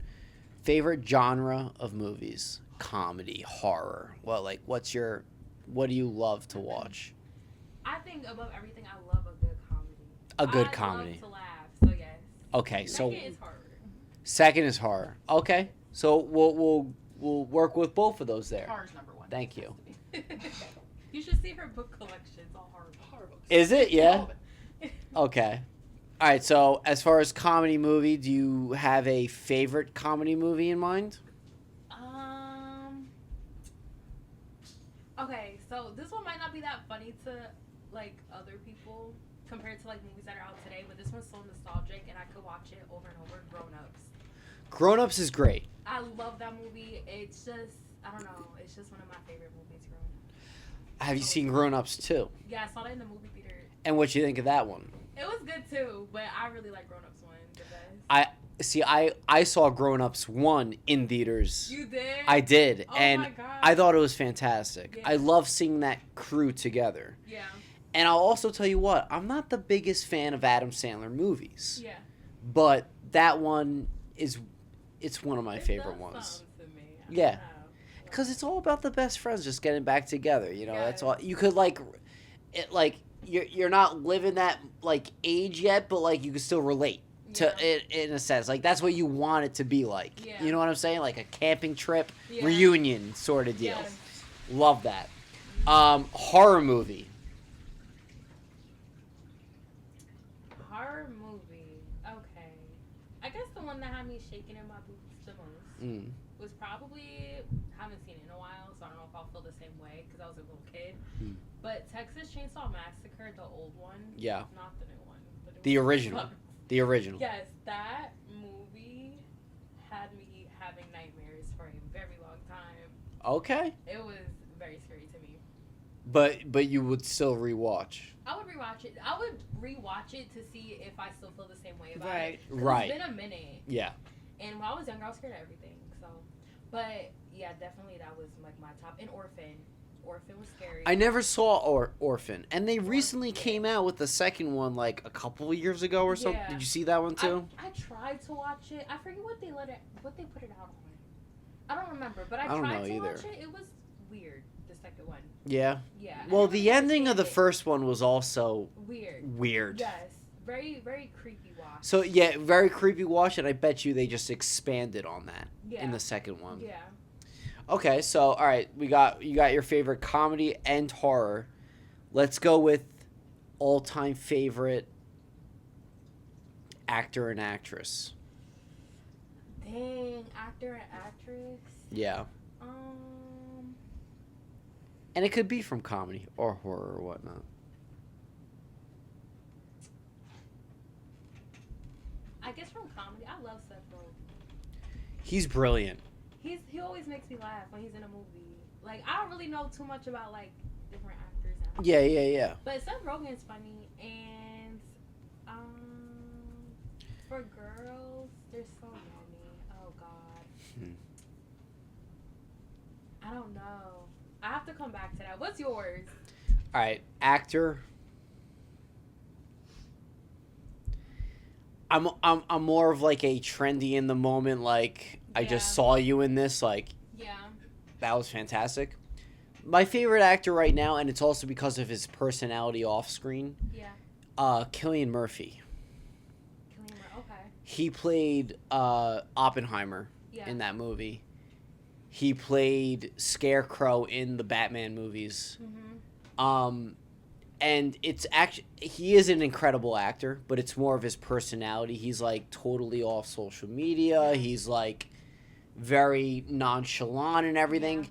Favorite genre of movies? Comedy, horror. What do you love to watch? I think above everything, I love a good comedy. A good I comedy. love to laugh. So yes. Okay, so Second is horror. second is horror. Okay, so we'll work with both of those there. Horror's number one. Thank you. You should see her book collection. It's all horror books. Is it? All Yeah. of it. Okay. All right. So as far as comedy movie, do you have a favorite comedy movie in mind? Okay, so this one might not be that funny to like other people compared to like movies that are out today, but this one's so nostalgic and I could watch it over and over. Grown Ups. Grown Ups is great. I love that movie. It's just I don't know. It's just one of my favorite movies growing up. Have you seen Grown Ups too? Yeah, I saw that in the movie theater. And what you think of that one? It was good too, but I really like Grown Ups 1 the best. I saw Grown Ups 1 in theaters. You did? I did, Oh and my God. I thought it was fantastic. Yeah. I love seeing that crew together. Yeah. And I'll also tell you what, I'm not the biggest fan of Adam Sandler movies, Yeah. but that one it's one of my It favorite does ones. something to me. I Yeah. don't know. Because it's all about the best friends just getting back together. You know, that's all. Yes. You could you're not living that age yet, but you can still relate to it in a sense. That's what you want it to be like. Yeah. You know what I'm saying? Like a camping trip Yeah. reunion sort of deal. Yes. Love that. Horror movie. Horror movie. Okay. I guess the one that had me shaking in my boots the most was probably, haven't seen it in a while, so I don't know if I'll feel the same way because I was a little kid. But Texas Chainsaw Massacre, the old one. Yeah. Not the new one. The original. The original. Yes, that movie had me having nightmares for a very long time. Okay. It was very scary to me. But you would still rewatch. I would rewatch it. I would rewatch it to see if I still feel the same way about Right. it. 'Cause Right. It's been a minute. Yeah. And when I was younger, I was scared of everything. So, but yeah, definitely that was my top. And Orphan. Orphan was scary. I never saw Orphan, and they recently came out with the second one a couple of years ago or something. Yeah. Did you see that one too? I tried to watch it. I forget what they put it out on. I don't remember, but I don't tried know to either. watch it. It was weird. The second one. Yeah. Yeah. I Well, didn't the really ending of the understand first one was also it. Weird. weird. Yes. Very, very creepy watch. So yeah, very creepy watch, and I bet you they just expanded on that Yeah. in the second one. Yeah. Okay, so all right, you got your favorite comedy and horror. Let's go with all-time favorite actor and actress. Dang, actor and actress. Yeah, and it could be from comedy or horror or whatnot. I guess from comedy, I love Seth Rogen. He's brilliant. He always makes me laugh when he's in a movie. I don't really know too much about different actors. And Yeah. But Seth Rogen's funny, and for girls, there's so many. Oh God. I don't know. I have to come back to that. What's yours? All right, actor. I'm more of a trendy in the moment. I just saw you in this. Yeah. That was fantastic. My favorite actor right now, and it's also because of his personality off screen. Yeah. Cillian Murphy. Okay. He played Oppenheimer Yeah. in that movie. He played Scarecrow in the Batman movies. Mhm. And it's actually, he is an incredible actor, but it's more of his personality. He's totally off social media. He's very nonchalant and everything.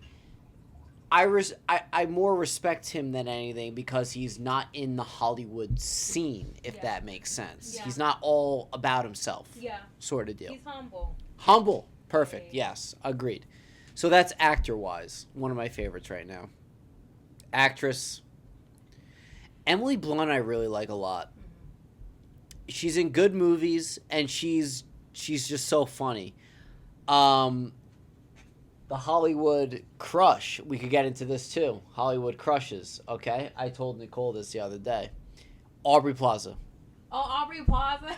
I more respect him than anything because he's not in the Hollywood scene, if that makes sense. Yeah. He's not all about himself, Yeah. sort of deal. He's humble. Humble. Perfect. Yeah. Yes. Agreed. So that's actor-wise. One of my favorites right now. Actress. Emily Blunt I really like a lot. She's in good movies, and she's just so funny. The Hollywood crush. We could get into this too. Hollywood crushes. Okay? I told Nicole this the other day. Aubrey Plaza. Oh, Aubrey Plaza.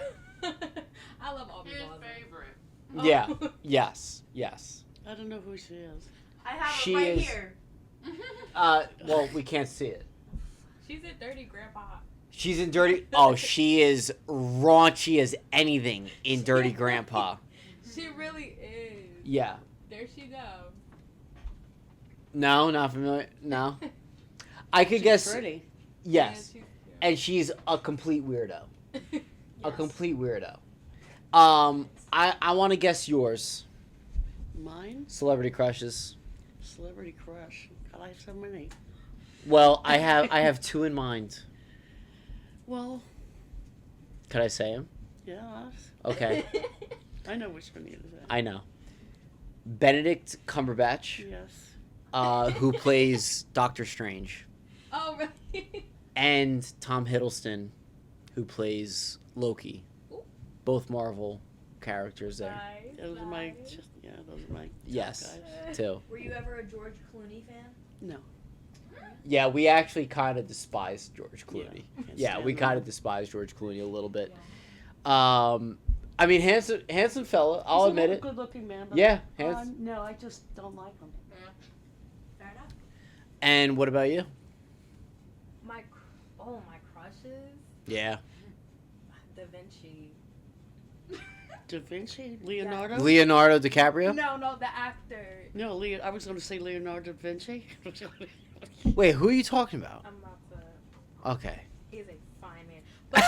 I love Aubrey His Plaza. favorite. Oh. Yeah. Yes. I don't know who she is. I have She it right is- here. Well, we can't see it. She's a dirty grandpa. She's in Dirty... Oh, she is raunchy as anything in Dirty Grandpa. She really is. Yeah. There she goes. No, not familiar. No. I could She's guess... pretty. Yes. Yeah, And she's a complete weirdo. she's, A complete weirdo. I want to guess yours. Mine? Celebrity crushes. Celebrity crush. I like so many. Well, I have two in mind. Well, Could I say them? yes. Okay. I know which one you say. I know. Benedict Cumberbatch, Yes. who plays Doctor Strange, Oh, really? and Tom Hiddleston, who plays Loki. Ooh. Both Marvel characters there. Nice, Those are my, nice. those are my top Yes, guys. too. Were you ever a George Clooney fan? No. Yeah, we actually kind of despise George Clooney. Can't Yeah, stand we him. kind of despise George Clooney a little bit. I mean, handsome fella. I'll He's admit a it. good-looking man. But, Yeah, handsome. no, I just don't like him. Fair enough. And what about you? My crushes. Yeah, Da Vinci. Da Vinci, Leonardo. Leonardo DiCaprio. No, the actor. No, I was going to say Leonardo da Vinci. Wait, who are you talking about? I'm about to. Okay. He's a fine man. But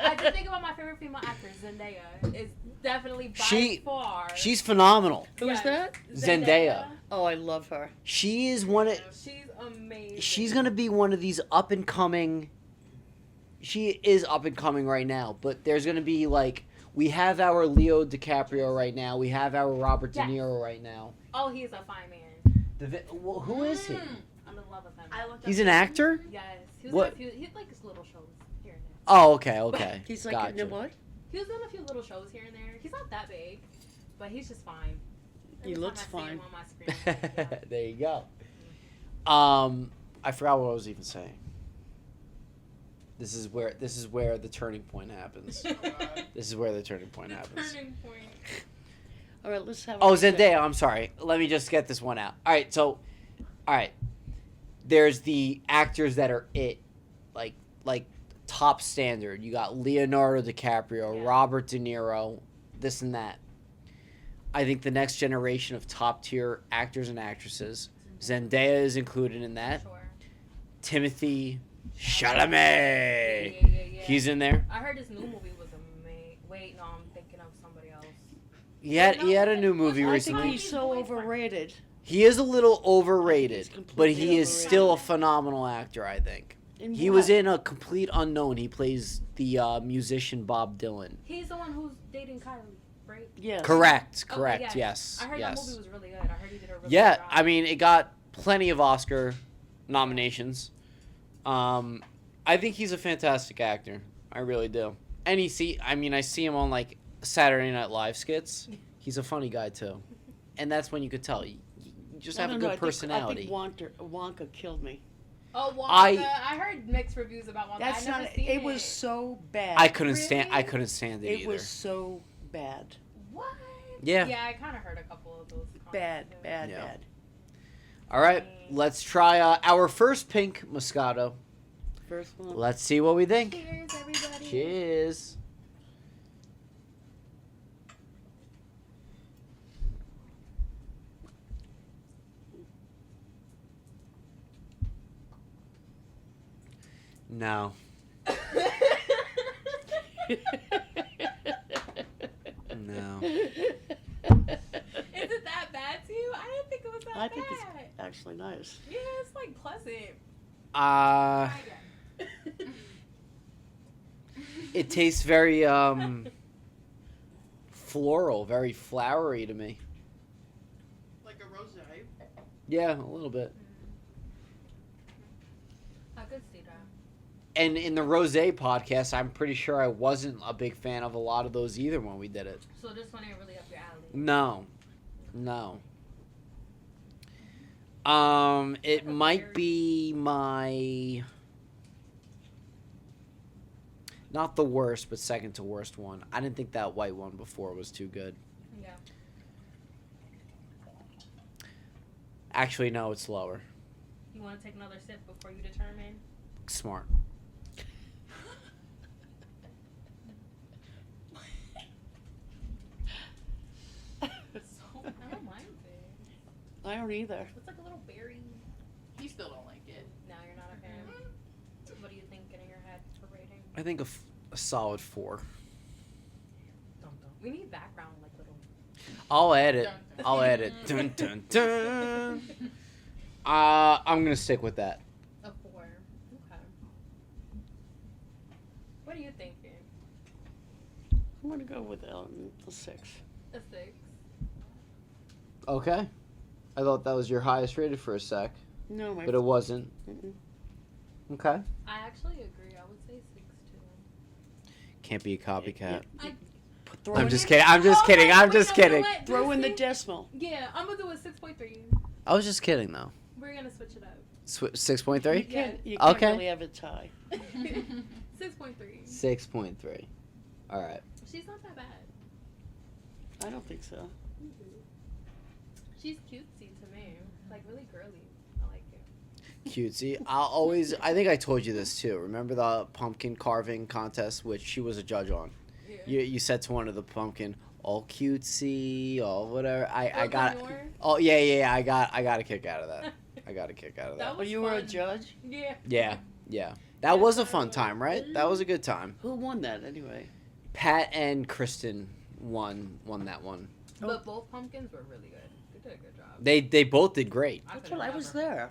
I did think about my favorite female actor, Zendaya. Is definitely by far. She's phenomenal. Who's Yes. that? Zendaya. Oh, I love her. She is one of. She's amazing. She's gonna be one of these up and coming. She is up and coming right now, but there's gonna be like we have our Leo DiCaprio right now. We have our Robert De Yes. Niro right now. Oh, he's a fine man. Well, who is he? I'm in love with him. I looked He's up an actor. Yes. He was What? in a few, he's like his little shows here and there. Oh, okay. He's like, Gotcha. you know what? He was in a few little shows here and there. He's not that big, but he's just fine. He Every looks time I see him fine. on my screen, I'm like, yeah. There you go. I forgot what I was even saying. This is where the turning point happens. This is where the turning point happens. Turning point. All right, let's have. Oh, Zendaya. I'm sorry. Let me just get this one out. All right. There's the actors that are like top standard. You got Leonardo DiCaprio, Yeah. Robert De Niro, this and that. I think the next generation of top tier actors and actresses, Zendaya is included in that. Sure. Timothy Chalamet. Yeah. He's in there. I heard his new movie was amazing. Wait, no, I'm thinking of somebody else. He had a new movie I recently. think he's so overrated. He is a little overrated, He's completely but he is overrated. still a phenomenal actor, I think. In He what? was in A Complete Unknown. He plays the musician Bob Dylan. He's the one who's dating Kylie, right? Yes. Correct, Okay, yes, I heard yes. that movie was really good. I heard he did a really Yeah, good job. I mean, it got plenty of Oscar nominations. I think he's a fantastic actor. I really do. And I see him on like Saturday Night Live skits. He's a funny guy too. And that's when you could tell. You just have a good personality. I think Wonka killed me. Oh, Wonka. I I heard mixed reviews about Wonka. That's I never not. seen It was so bad. I couldn't stand it It either. was so bad. What? Yeah. Yeah, I kind of heard a couple of those. Bad. comments, too. Bad. Yeah. Bad. All right, let's try our first pink Moscato. First one. Let's see what we think. Cheers, everybody. Cheers. No. No. Is it that bad to you? I didn't think it was that I bad. think it's actually nice. Yeah, it's like pleasant. It tastes very floral, very flowery to me. Like a rosé. Yeah, a little bit. I could see that. And in the rosé podcast, I'm pretty sure I wasn't a big fan of a lot of those either when we did it. So this one ain't really up your alley. No. It might be my not the worst, but second to worst one. I didn't think that white one before was too good. Yeah. Actually, no, it's lower. You want to take another sip before you determine? Smart. I don't mind it. I don't either. It's like a little berry. You still don't like it. No, you're not a fan. What do you think in your head for rating? I think a solid 4. We need background, like little. I'll add it. Dun, dun. I'll add it. Dun, dun, dun. I'm gonna stick with that. A 4. Okay. What do you think, Finn? I'm gonna go with a 6. A 6. Okay. I thought that was your highest rated for a sec, No, my. but it wasn't. Mm-mm. Okay. I actually agree. I would say 6 too. Can't be a copycat. Throw I'm in- just kidding. I'm just kidding. I'm just kidding. Throw in the decimal. Yeah, I'm gonna do a 6.3. I was just kidding though. We're gonna switch it up. 6.3. You can't Okay. really have a tie. 6.3. 6.3. All right. She's not that bad. I don't think so. She's cutesy to me. Like really girly. I like it. Cutesy. I think I told you this too. Remember the pumpkin carving contest, which she was a judge on? Yeah. You said to one of the pumpkin, all cutesy, all whatever. I Was got. it yours? Oh yeah. I got a kick out of that. I got a kick out of that. That Oh, was you were a fun. judge? Yeah. Yeah. That was a fun time, right? That was a good time. Who won that anyway? Pat and Kristen won that one. But both pumpkins were really good. They did a good job. They both did great. I That's couldn't what I was remember. there.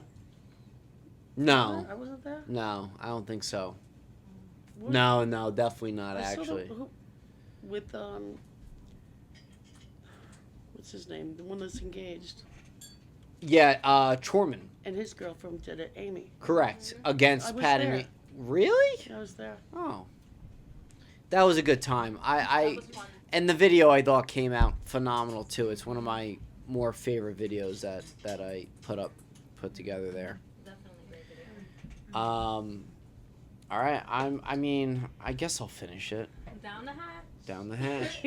No, I wasn't there. no, I don't think so. What- No, definitely not I saw the- actually. with what's his name? The one that's engaged, Yeah, Chorman, and his girlfriend did it, Amy. correct. I Against was Pat there. and me. Really? I was there. Oh, that was a good time. That I was fun. and the video I thought came out phenomenal too. It's one of my more favorite videos that I put together there. Definitely great video. All right. I mean, I guess I'll finish it. Down the hatch. Down the hatch.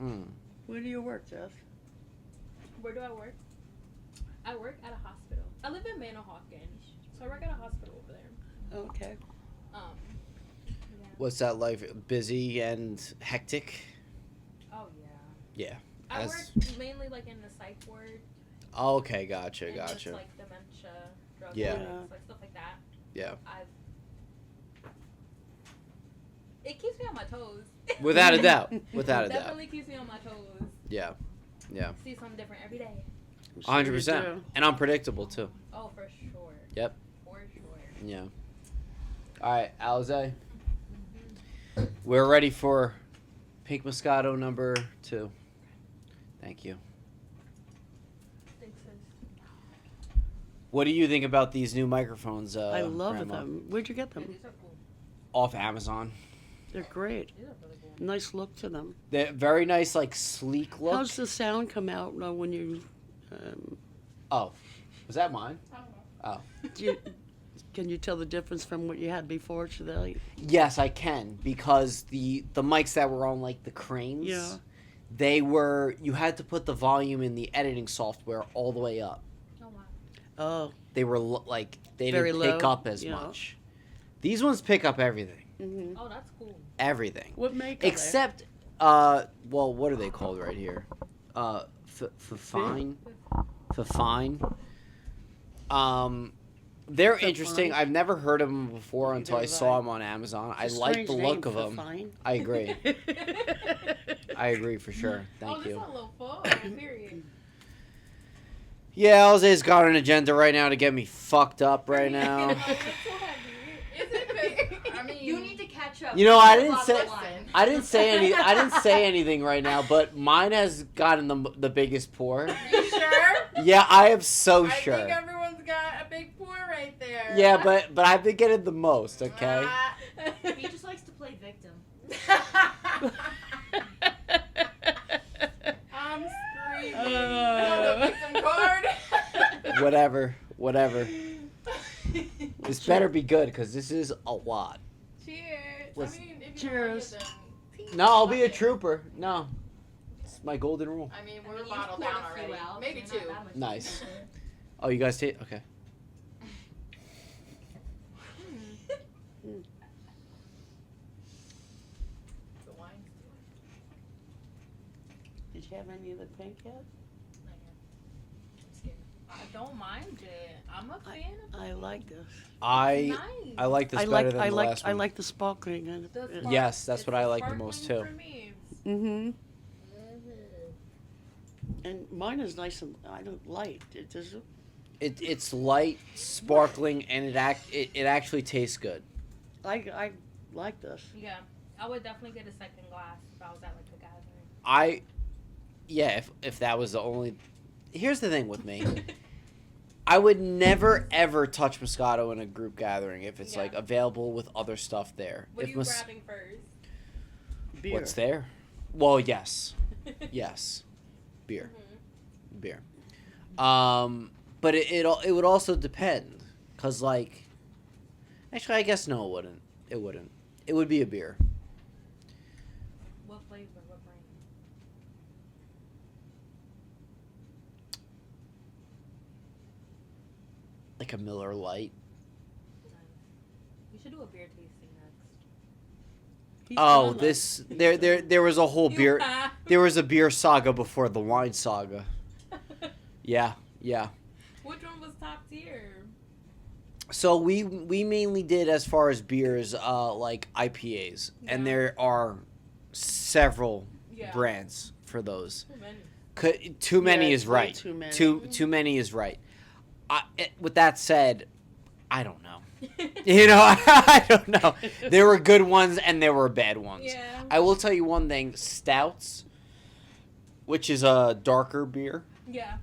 Mm. Where do you work, Jeff? Where do I work? I work at a hospital. I live in Manahawkin, so I work at a hospital over there. Okay. Yeah. What's that like? Busy and hectic? Oh yeah. Yeah. I As- work mainly like in the psych ward. Okay, gotcha. And just, like dementia, drug Yeah. addicts, like stuff like that. Yeah. It keeps me on my toes. Without a doubt. Without a doubt. Definitely keeps me on my toes. Yeah. See something different every day. I'm sure you 100%. do. And unpredictable too. Oh, for sure. Yep. For sure. Yeah. All right, Alize. We're ready for Pink Moscato number 2. Thank you. Thanks, sis. What do you think about these new microphones? I love Grandma? them. Where'd you get Yeah, them? these are cool. Off Amazon. They're great. These are really cool. Nice look to them. They're very nice, like sleek look. How's the sound come out when you? Oh, was that mine? Do you can you tell the difference from what you had before today? Yes, I can, because the mics that were on like the cranes, Yeah. they were, you had to put the volume in the editing software all the way up. Oh wow. Oh. They were like they Very didn't pick low, up as yeah. much. These ones pick up everything, Mm-hmm. Oh, that's cool. everything What make? are they? except well, what are they called right here? Fine, fine. They're interesting. Fine. I've never heard of them before until I Neither have saw I. them on Amazon. I It's a like strange the name look of for them. Fine. I agree. I agree for sure. Oh, Thank this you. is a little full. Period. Yeah, Alze's got an agenda right now to get me fucked up right now. It's so heavy. Is it? I mean, You need to catch up. You know, I There's didn't lots say of wine. I didn't say anything right now, but mine has gotten the biggest pour. You sure? Yeah, I am so I sure. think everyone's got a big pour right there. Yeah, but I've been getting the most. Okay. He just likes to play victim. I'm screaming. Oh. The victim card. Whatever. This better be good because this is a lot. Cheers. Listen. I mean, if you Cheers. Don't like it, then No, I'll be a trooper. No, it's my golden rule. I mean, I we're mean, bottled you've down poured a few already. out, Maybe so you're two. not that much Nice. different. Oh, you guys take okay. The wine's Did you have any of the pink yet? I'm scared. I don't mind it. I'm a fan of I like this. I nice. like this I better like than I the like last I one. like the sparkling. And The it- spark- Yes, that's it's what I the like the most, sparkling too. For me. Mhm. And mine is nice and I don't light. It does. It's light, sparkling, and it actually tastes good. I like this. Yeah, I would definitely get a second glass if I was at like a gathering. Yeah, if that was the only. Here's the thing with me. I would never ever touch Moscato in a group gathering if it's Yeah. like available with other stuff there. What if are you grabbing first? Beer. What's there? Well, yes, yes, beer, Mhm. beer. But it would also depend, cause like, actually, I guess no, it wouldn't. It wouldn't. It would be a beer. What flavor? What brand? Like a Miller Lite. Nice. We should do a beer tasting next. He's Oh, done this there was a whole beer. Yeah. There was a beer saga before the wine saga. Yeah, yeah. Which one was top tier? So we mainly did as far as beers, like IPAs, and Yeah. there are several Yeah. brands for those. Too many. Too many Yeah, is it's way right. too many. Too many is right. With that said, I don't know. You know, I don't know. There were good ones and there were bad ones. Yeah. I will tell you one thing: stouts, which is a darker beer, Yeah.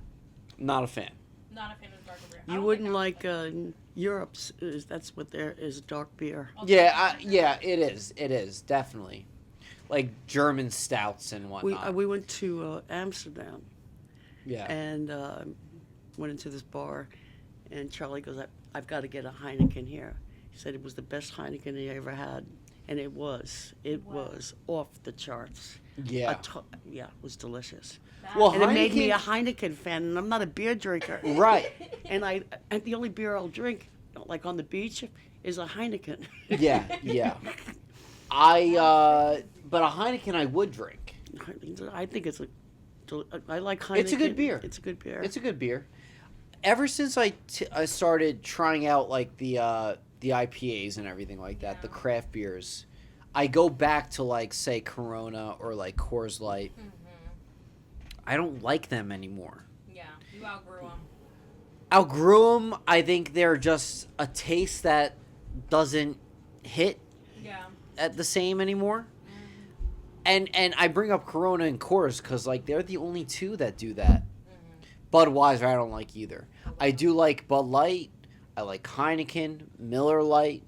not a fan. Not a fan of darker beer. I You don't wouldn't think I like Europe's. That's what there is, dark beer. Okay. Yeah, it is. It is definitely like German stouts and whatnot. We went to Amsterdam Yeah. and went into this bar, and Charlie goes, I've got to get a Heineken here. He said it was the best Heineken he ever had, and it was. It Wow. was off the charts. Yeah. Yeah, it was delicious. Well, And it made me a Heineken- Heineken fan, and I'm not a beer drinker. Right. And the only beer I'll drink, like on the beach, is a Heineken. Yeah. Yeah. But a Heineken I would drink. I think I like Heineken. It's a good beer. It's a good beer. It's a good beer. Ever since I started trying out like the IPAs and everything like that, the Yeah. craft beers, I go back to like say Corona or like Coors Light. Mhm. I don't like them anymore. Yeah. You outgrew them. Outgrew them. I think they're just a taste that doesn't hit Yeah. at the same anymore. And I bring up Corona and Coors because like they're the only two that do that. Budweiser I don't like either. I do like Bud Light. I like Heineken, Miller Lite.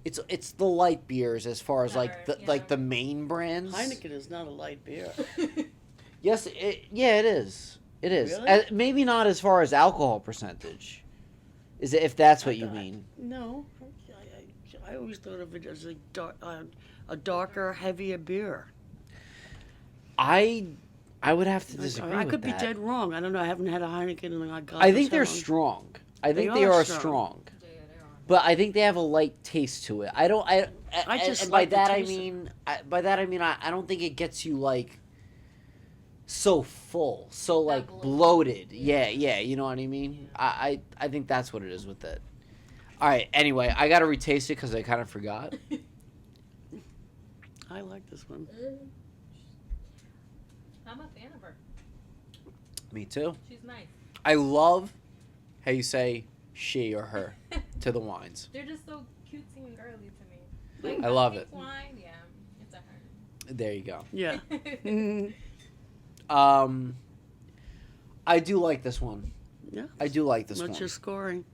It's the light beers as far as like Better, like yeah. the main brands. Heineken is not a light beer. Yes, it is. It is. Really? Maybe not as far as alcohol percentage. Is it if that's what you mean? No, I always thought of it as a darker, heavier beer. I would have to disagree I with could that. be dead wrong. I don't know. I haven't had a Heineken in like God I knows think how they're long. strong. I think They they are are strong. strong. Yeah, they are. But I think they have a light taste to it. I don't. I just and like by the that I taste of- mean. I don't think it gets you like so full, so like bloated. Yeah, yeah. You know what I mean? I think that's what it is with it. All right. Anyway, I gotta retaste it because I kind of forgot. I like this one. I'm a fan of her. Me too. She's nice. I love how you say she or her to the wines. They're just so cutesy and girly to me. Like, I love pink it. Wine, yeah, it's a her. There you go. Yeah. I do like this one. Yeah. I do like this What's one. your scoring?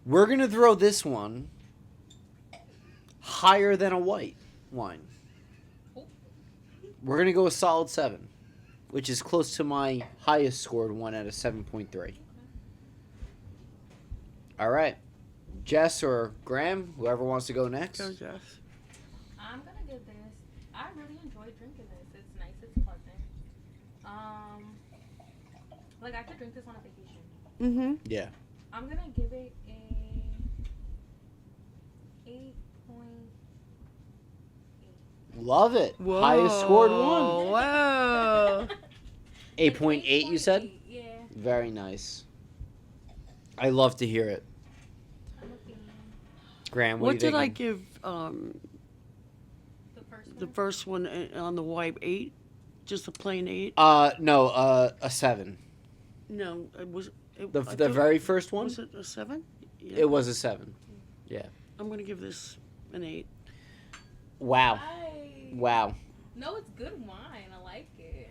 We're gonna throw this one higher than a white wine. We're gonna go a solid 7, which is close to my highest scored one at a 7.3. All right, Jess or Graham, whoever wants to go next. Go, Jess. I'm gonna give this. I really enjoyed drinking this. It's nice. It's pleasant. Like I could drink this on a vacation. Mm-hmm. Yeah. I'm gonna give it a 8.8. Love it. Whoa. Highest scored one. Wow. 8.8, you said? Yeah. Very nice. I love to hear it. I'm a fan. Graham, What do you did I think? give The first one. the first one on the white? 8? Just a plain 8? No, a 7. No, it was. The very first one? Was it a 7? Yeah. It was a 7. I'm gonna give this an 8. Wow. Why? Wow. No, it's good wine. I like it.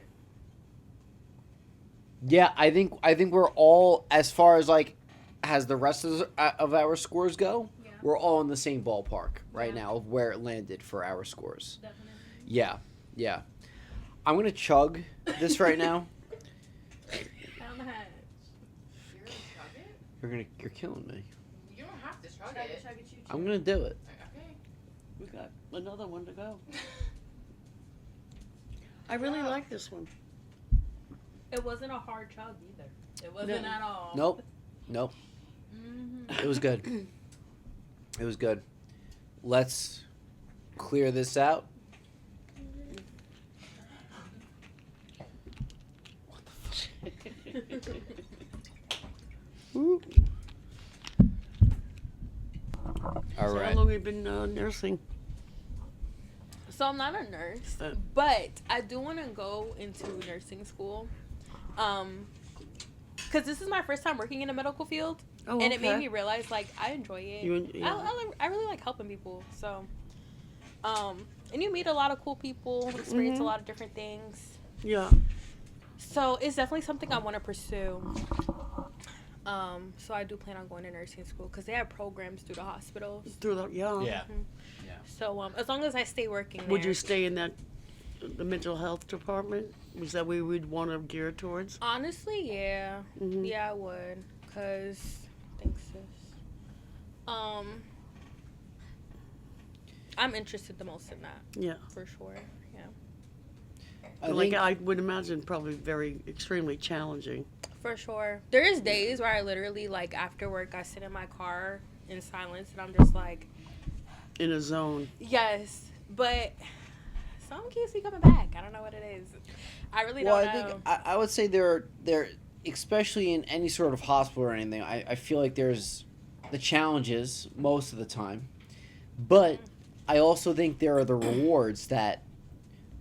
Yeah, I think we're all, as far as like as the rest of our scores go, Yeah. we're all in the same ballpark right Yeah. now of where it landed for our scores. Definitely. Yeah, yeah. I'm gonna chug this right now. Down the hatch. You're gonna chug it? You're killing me. You don't have to chug Chug it, it. chug it, choo choo. I'm gonna do it. Okay. We got another one to go. I really like this one. It wasn't a hard chug either. It wasn't No. at all. Nope. Mm-hmm. It was good. It was good. Let's clear this out. All So right. how long have you been nursing? So I'm not a nurse, Uh. but I do want to go into nursing school. Because this is my first time working in the medical field, Oh, and it made okay. me realize like I enjoy it. Yeah. I really like helping people. So, and you meet a lot of cool people, experience a lot of different things. Yeah. So it's definitely something I want to pursue. So I do plan on going to nursing school because they have programs through the hospitals. Through the Yeah. Yeah. So as long as I stay working there. Would you stay in the mental health department? Was that where we'd want to gear towards? Honestly, yeah. Mhm. Yeah, I would. Cause thanks, sis. I'm interested the most in that, Yeah. for sure. Yeah. I would imagine probably very extremely challenging. For sure. There is days where I literally like after work I sit in my car in silence and I'm just like, In a zone. yes. But some keeps me coming back. I don't know what it is. I really Well, don't I know. think I would say there, especially in any sort of hospital or anything. I feel like there's the challenges most of the time, but I also think there are the rewards that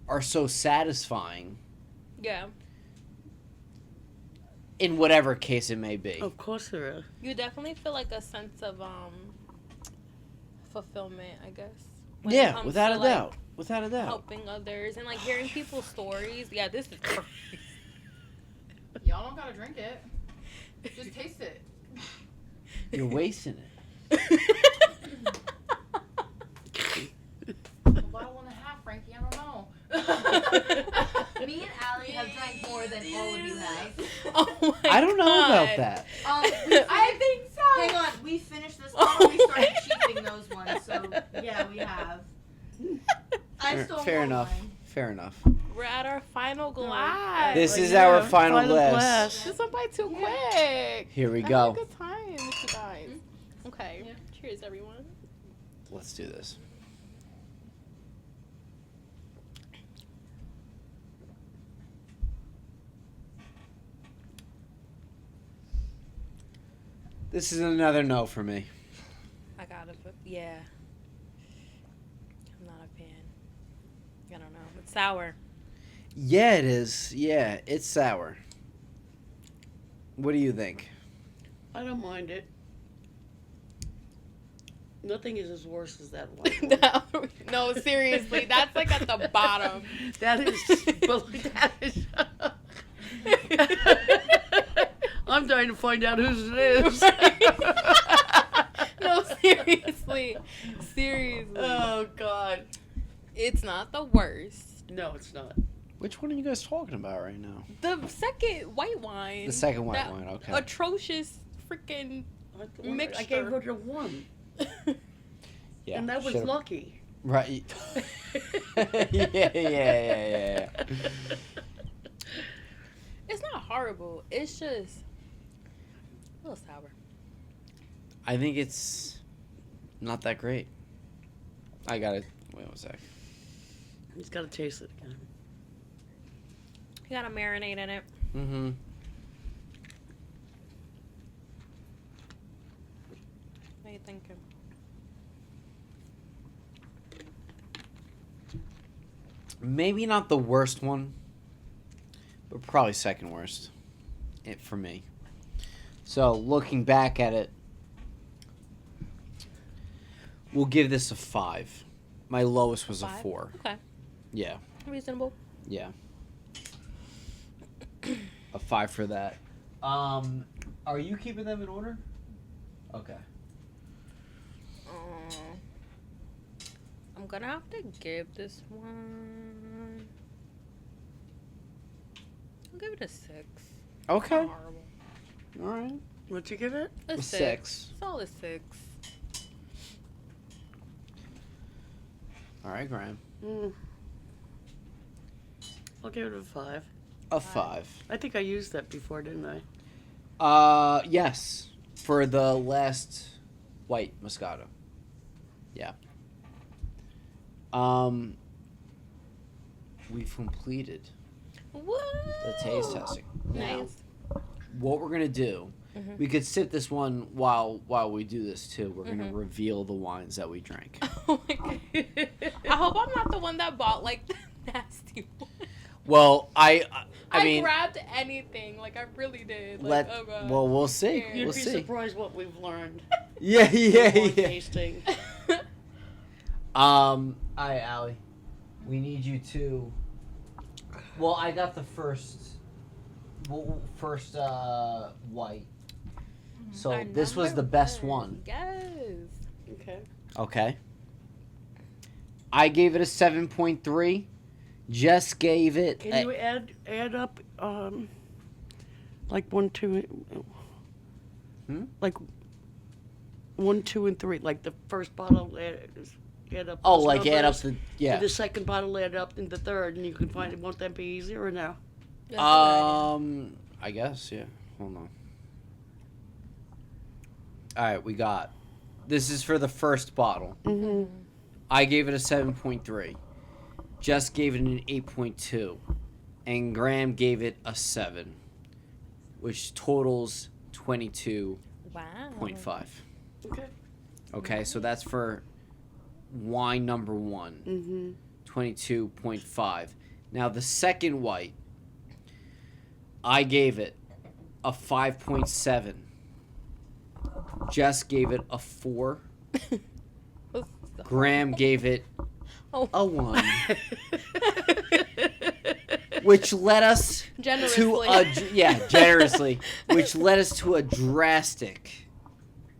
are so satisfying Yeah. in whatever case it may be. Of course there is. You definitely feel like a sense of fulfillment, I guess. when it Yeah, comes without to, a like, doubt. Without a doubt. helping others and like hearing people's stories. Yeah, this is crazy. Y'all don't gotta drink it. Just taste it. You're wasting it. A bottle and a half, Frankie. I don't know. Me and Allie have drank more than all of you have. Oh my I don't know about God. that. I think so. Hang on, we finished this bottle. We started cheaping those ones, so yeah, we have. I stole Fair more enough. wine. Fair enough. We're at our final glass. This Right, is yeah, our final final glass. glass. This went by too quick. Here we I go. had a good time with you guys. Okay. Yeah. Cheers, everyone. Let's do this. This is another no for me. I got it, but yeah. I'm not a fan. I don't know. It's sour. Yeah, it is. Yeah, it's sour. What do you think? I don't mind it. Nothing is as worse as that one. No, seriously. That's like at the bottom. That is. That is. I'm trying to find out whose it is. No, seriously. Seriously. Oh God. It's not the worst. No, it's not. Which one are you guys talking about right now? The second white wine. The second white That wine, okay. Atrocious freaking. I Mixture. gave her a 1, Yeah. and that was should've- lucky. Right. yeah. It's not horrible. It's just a little sour. I think it's not that great. I gotta wait 1 sec. He's got to taste it again. You gotta marinate in it. Mm-hmm. What are you thinking? Maybe not the worst one, but probably second worst. For me. So looking back at it, we'll give this a 5. My lowest was a 5? 4. Okay. Yeah. Reasonable. Yeah. A 5 for that. Are you keeping them in order? Okay. I'm gonna have to give this one. I'll give it a 6. Okay. Not horrible. All right. What'd you give it? A 6. Solid 6. All right, Graham. I'll give it a 5. A 5. I think I used that before, didn't I? Yes. For the last white Moscato. Yeah. We've completed Woo! the taste testing. Now, Nice. what we're gonna do, we could sip this one while we do this too. We're gonna reveal the wines that we drank. Oh my god. I hope I'm not the one that bought like the nasty one. Well, I mean, grabbed anything. Like I really did. Like, oh god. well, we'll see. You'd You'd We'll be see. surprised what we've learned. Yeah. Wine tasting. All right, Allie. We need you to. Well, I got the first white. So this was the best one. Yes. Okay. Okay. I gave it a 7.3. Jess gave it. Can you add up like 1, 2, like 1, 2, and 3, like the first bottle add up. Oh, those like add up numbers, the the second bottle add up in the third, and you can find it. Won't that be easier or no? I guess, yeah. Hold on. All right, we got. This is for the first bottle. Mm-hmm. I gave it a 7.3. Jess gave it an 8.2. And Graham gave it a 7. Which totals 22.5. Wow. Okay. Okay, so that's for wine number 1. 22.5. Now the second white, I gave it a 5.7. Jess gave it a 4. Graham gave it a 1. Which led us generously. Which led us to a drastic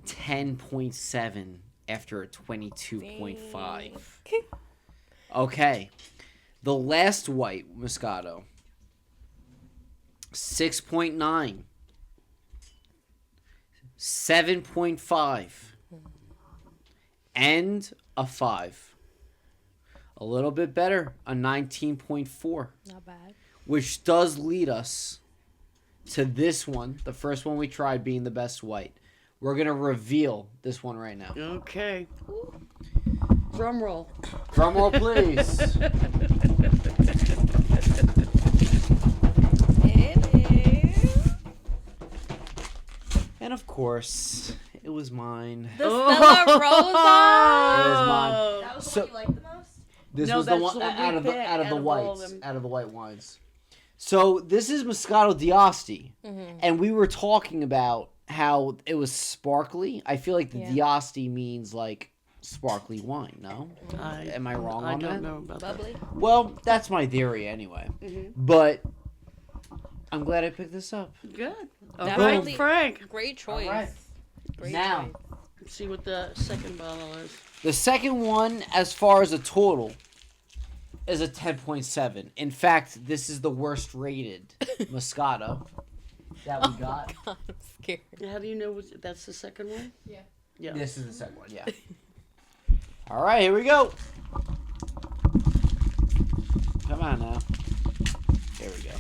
10.7 after a 22.5. Okay. The last white Moscato, 6.9. 7.5 and a 5. A little bit better, a 19.4. Not bad. Which does lead us to this one, the first one we tried being the best white. We're going to reveal this one right now. Okay. Drum roll. Drum roll, please. And of course, it was mine. The Stella Rosa. It was mine. That was the So- one you liked the most? This No, was the that's one the one we out of the picked out of the out of all of whites, them. out of the white wines. So this is Moscato d'Asti, and we were talking about how it was sparkly. I feel like the d'Asti means like sparkly wine. No, am I wrong on I don't that? know about that. Bubbly. Well, that's my theory anyway. But I'm glad I picked this up. Good. All Definitely. right, Frank. Great choice. All right. Great Now, choice. Let's see what the second bottle is. the second one, as far as a total, is a 10.7. In fact, this is the worst rated Moscato that we got. God, I'm scared. How do you know that's the second one? Yeah. Yeah. This is the second one, yeah. All right, here we go. Come on now. Here we go.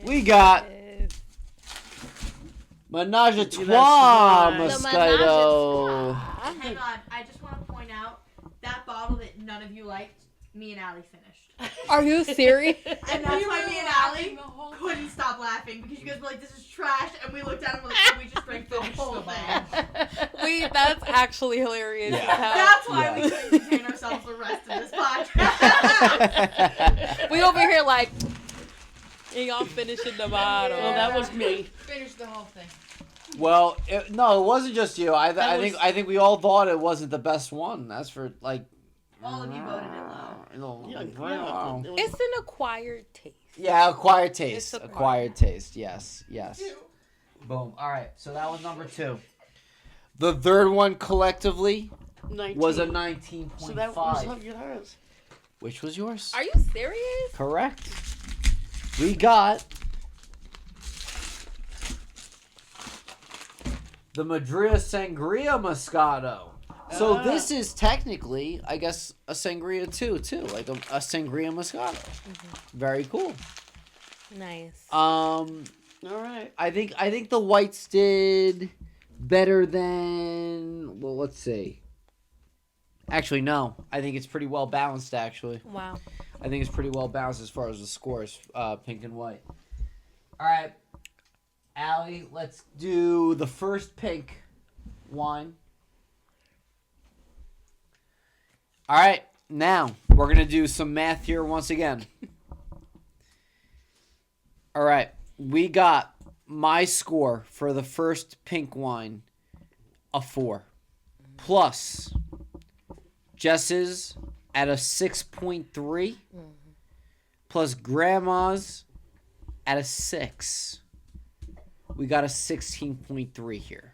We got Menage a Trois right. The Moscato. Hang on, I just want to point out that bottle that none of you liked, me and Allie finished. Are you serious? And that's why me and Allie couldn't stop laughing because you guys were like, "This is trash," and we looked at him like, "We just drank the whole thing." Wait, that's actually hilarious. Yeah. as hell. That's why we couldn't contain ourselves the rest of this podcast. We over here like, and y'all finishing the bottle. Well, that was me. Finish the whole thing. Well, no, it wasn't just you. I was- think we all thought it wasn't the best one. That's for like. All of you voted it low. It's an acquired taste. Yeah, acquired taste. It's Acquired taste. Yes. Boom. All right. So that was number 2. The third one collectively 19. was a 19.5. So that was yours. Which was yours? Are you serious? Correct. We got the Madrid Sangria Moscato. So this is technically, I guess, a sangria too, like a sangria Moscato. Very cool. Nice. All right. I think the whites did better than, well, let's see. Actually, no. I think it's pretty well balanced, actually. Wow. I think it's pretty well balanced as far as the scores, pink and white. All right. Allie, let's do the first pink wine. All right. Now, we're going to do some math here once again. All right. We got my score for the first pink wine, a 4. Plus Jess's at a 6.3. Plus Grandma's at a 6. We got a 16.3 here.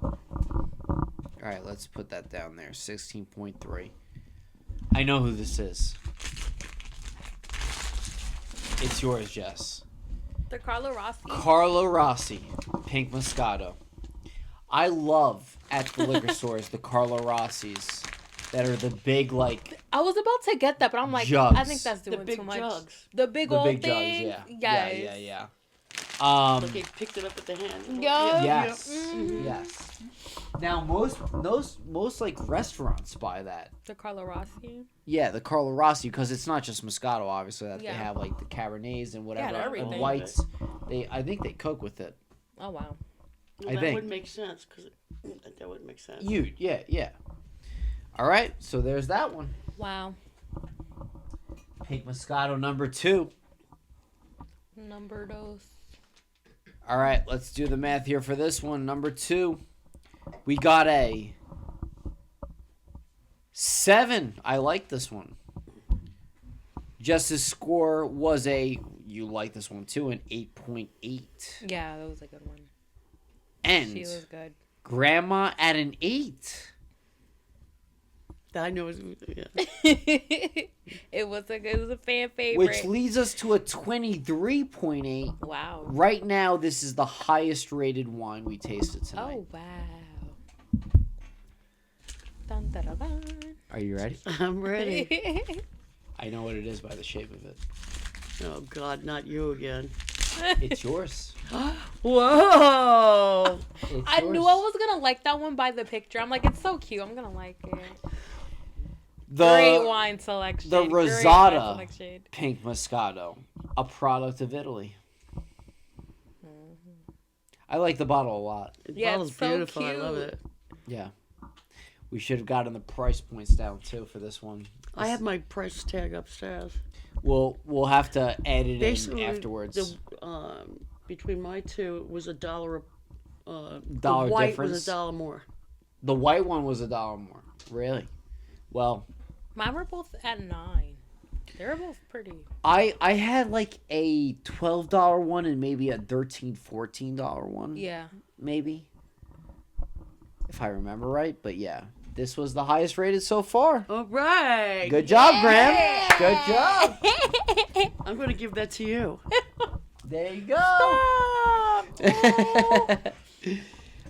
All right, let's put that down there. 16.3. I know who this is. It's yours, Jess. The Carlo Rossi. Carlo Rossi, Pink Moscato. I love at the liquor stores the Carlo Rossis that are the big, like, I was about to get that, but I'm like, jugs. I think that's The doing big too much. jugs. The big the old big thing. jugs. Yes. Yeah. Like they picked it up with the hand. Yeah. Yes. Mhm. Yes. Now most like restaurants buy that. The Carlo Rossi. Yeah, the Carlo Rossi, because it's not just Moscato, obviously. That Yeah. they have like the Cabernets and whatever, everything. and whites. I think they cook with it. Oh wow. I That think. would make sense because that would make sense. Yeah. All right, so there's that one. Wow. Pink Moscato number 2. Number dos. All right, let's do the math here for this one. Number 2, we got a 7. I like this one. Jess's score was you like this one too, an 8.8. Yeah, that was a good one. And She was good. Grandma at an 8. I know. Yeah. It was a fan favorite. Which leads us to a 23.8. Wow. Right now, this is the highest rated wine we tasted tonight. Oh wow. Dun, dun, dun, dun. Are you ready? I'm ready. I know what it is by the shape of it. Oh God, not you again. It's yours. Whoa! It's I yours. knew I was gonna like that one by the picture. I'm like, it's so cute. I'm gonna like it. Great wine selection. The Great wine Rosada selection. Pink Moscato, a product of Italy. I like the bottle a lot. The Yeah, bottle's it's so beautiful. I love cute. it. Yeah. We should have gotten the price points down too for this one. I have my price tag upstairs. We'll have to add it Basically, in afterwards. Between my two, it was $1. Dollar the white difference. was $1 more. The white one was $1 more. Really? Well, Mine were both at 9. They were both pretty. I had like a $12 one and maybe a $13, $14 one. Yeah. Maybe. If I remember right, but yeah. This was the highest rated so far. All right. Good job, Graham. Good job. I'm going to give that to you. There you go. Stop.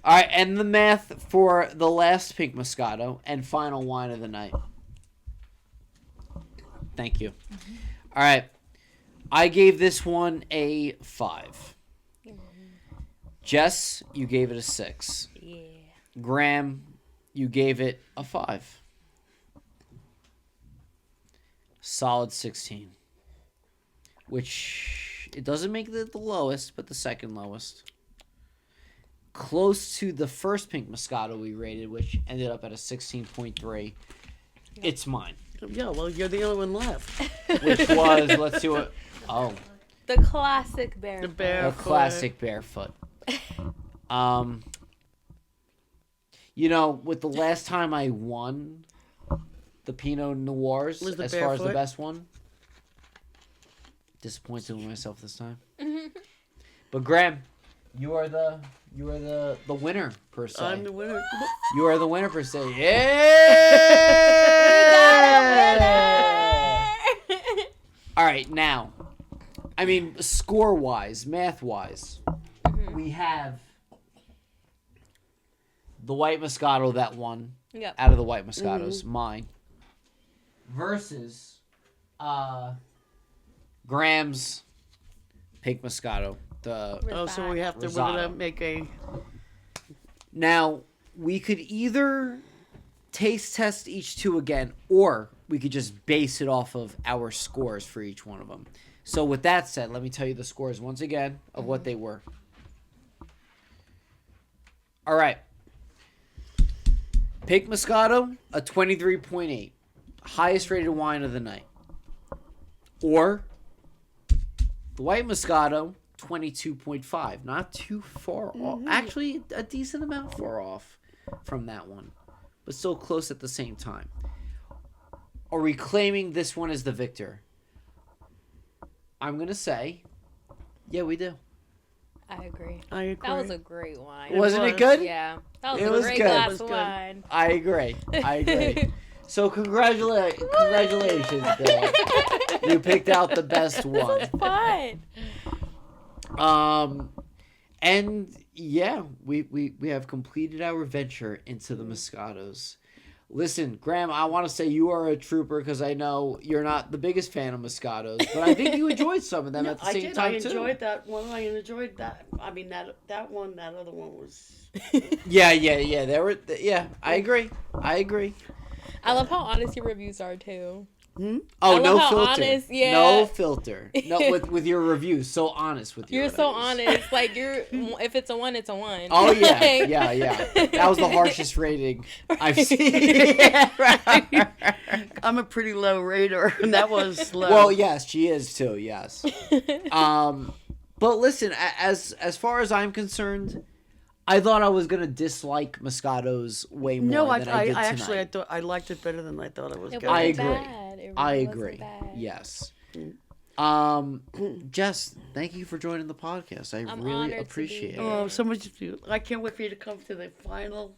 All right, and the math for the last Pink Moscato and final wine of the night. Thank you. All right. I gave this one a 5. Jess, you gave it a 6. Yeah. Graham, you gave it a 5. Solid 16. Which, it doesn't make it the lowest, but the second lowest. Close to the first Pink Moscato we rated, which ended up at a 16.3. It's mine. Yeah, well, you're the only one left. Which was, let's see what, The classic bear. The foot. bear. a classic barefoot. You know, with the last time I won the Pinot Noirs Was the as far as the barefoot? best one. Disappointed with myself this time. But Graham, you are the winner per se. I'm the winner. You are the winner per se. Yeah. All right, now, I mean, score-wise, math-wise, we have the White Moscato that won Yep. out of the White Moscatos, mine, versus Graham's Pink Moscato. Oh, so we have to. We're Rosado. gonna make a. Now, we could either taste test each two again, or we could just base it off of our scores for each one of them. So with that said, let me tell you the scores once again of what they were. All right. Pink Moscato, a 23.8. Highest rated wine of the night. Or the White Moscato, 22.5. Not too far off. Actually, a decent amount far off from that one. But still close at the same time. Are we claiming this one as the victor? I'm going to say, yeah, we do. I agree. I agree. That was a great wine. Wasn't it was. good? Yeah. That was It a was great good. glass It was of good. wine. I agree. So congratulations, Bill. You picked out the best one. Fun. And yeah, we have completed our venture into the Moscatos. Listen, Graham, I want to say you are a trooper because I know you're not the biggest fan of Moscatos, but I think you enjoyed some of them at the I same did. time I too. enjoyed that one. I enjoyed that. I mean, that one. That other one was. Yeah. I agree. I love how honest your reviews are too. Oh, I love no how filter. honest, yeah. No filter. No, with your reviews, so honest with your You're so reviews. honest. Like if it's a one, it's a one. Oh yeah, Like- yeah. That was the harshest rating I've seen. I'm a pretty low rater, and that was low. Well, yes, she is too. Yes. But listen, as far as I'm concerned, I thought I was gonna dislike Moscatos way more no, than I did tonight. actually I thought I liked it better than I thought it was It good. I wasn't agree. bad. It really I wasn't agree. bad. Yes. Jess, thank you for joining the podcast. I I'm really honored to be appreciate here. it. Oh, so much! I can't wait for you to come to the final.